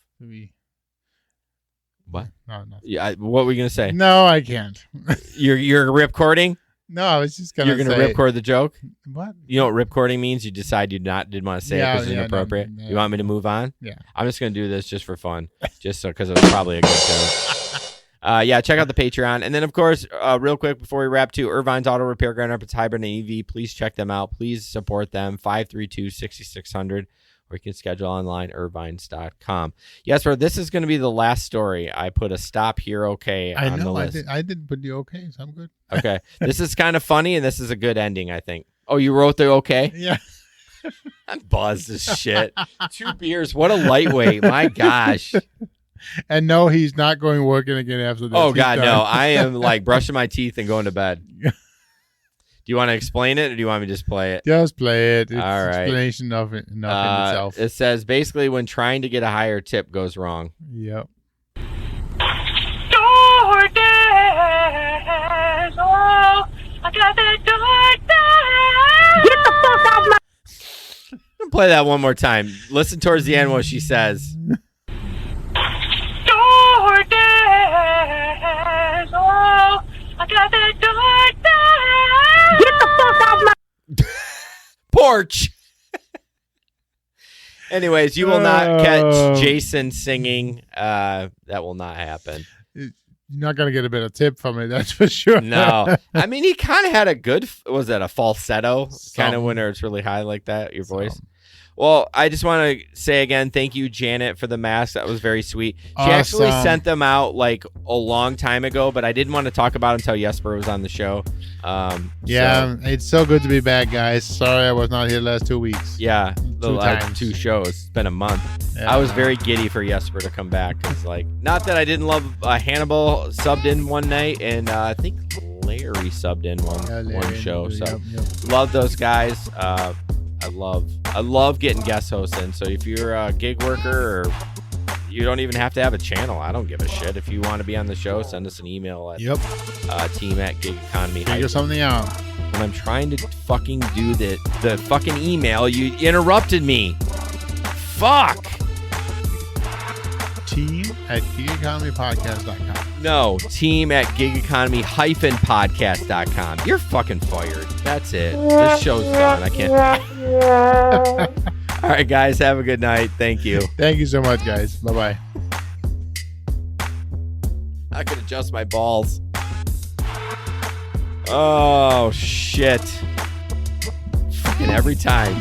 S1: What?
S2: No.
S1: Yeah, what were you gonna say?
S2: No, I can't.
S1: You're ripcording?
S2: No, I was just gonna.
S1: You're gonna ripcord the joke?
S2: What?
S1: You know what ripcording means? You decide you didn't want to say it because it's inappropriate.
S2: No.
S1: You want me to move on?
S2: Yeah.
S1: I'm just gonna do this just for fun, just so because it was probably a good joke. Yeah, check out the Patreon, and then of course, real quick before we wrap, too, Irvine's Auto Repair, Grand Rapids Hybrid and EV. Please check them out. Please support them. 532-6600. Or you can schedule online, irvines.com. Yes, sir, this is going to be the last story. I put a stop here, okay, on the list.
S2: I did put the okay, so I'm good.
S1: Okay. This is kind of funny, and this is a good ending, I think. Oh, you wrote the okay?
S2: Yeah.
S1: I'm buzzed as shit. 2 beers. What a lightweight. My gosh.
S2: And no, he's not going working again after this.
S1: Oh, God, no. I am like brushing my teeth and going to bed. Do you want to explain it, or do you want me to just play it?
S2: Just play it. It's
S1: all right.
S2: Explanation enough in itself.
S1: It says basically when trying to get a higher tip goes wrong.
S2: Yep.
S8: DoorDash, oh, I got that DoorDash. Get the fuck out my...
S1: Play that one more time. Listen towards the end what she says.
S8: DoorDash, oh, I got that DoorDash. Get the fuck out my
S1: porch. Anyways, you will not catch Jason singing. That will not happen.
S2: You're not going to get a bit of tip from it, that's for sure.
S1: No. I mean, he kind of had a good, was that a falsetto? Kind of when it's really high like that, your voice? Well, I just want to say again, thank you, Janet, for the mask. That was very sweet. She actually sent them out like a long time ago, but I didn't want to talk about it until Jesper was on the show.
S2: It's so good to be back, guys. Sorry I was not here the last 2 weeks.
S1: Yeah, the last
S2: times.
S1: 2 shows. It's been a month.
S2: Yeah,
S1: I was very giddy for Jesper to come back. Cause like, not that I didn't love Hannibal subbed in one night, and I think Larry subbed in one show. So love those guys. I love getting guest hosts in. So if you're a gig worker, or you don't even have to have a channel, I don't give a shit. If you want to be on the show, send us an email at team@gigeconomy.
S2: Figure something out.
S1: When I'm trying to fucking do the fucking email, you interrupted me. Fuck.
S2: team@gigeconomypodcast.com.
S1: No, team@gigeconomy-podcast.com. You're fucking fired. That's it. This show's done. I can't. All right, guys. Have a good night. Thank you.
S2: Thank you so much, guys. Bye-bye.
S1: I could adjust my balls. Oh, shit. Fucking every time.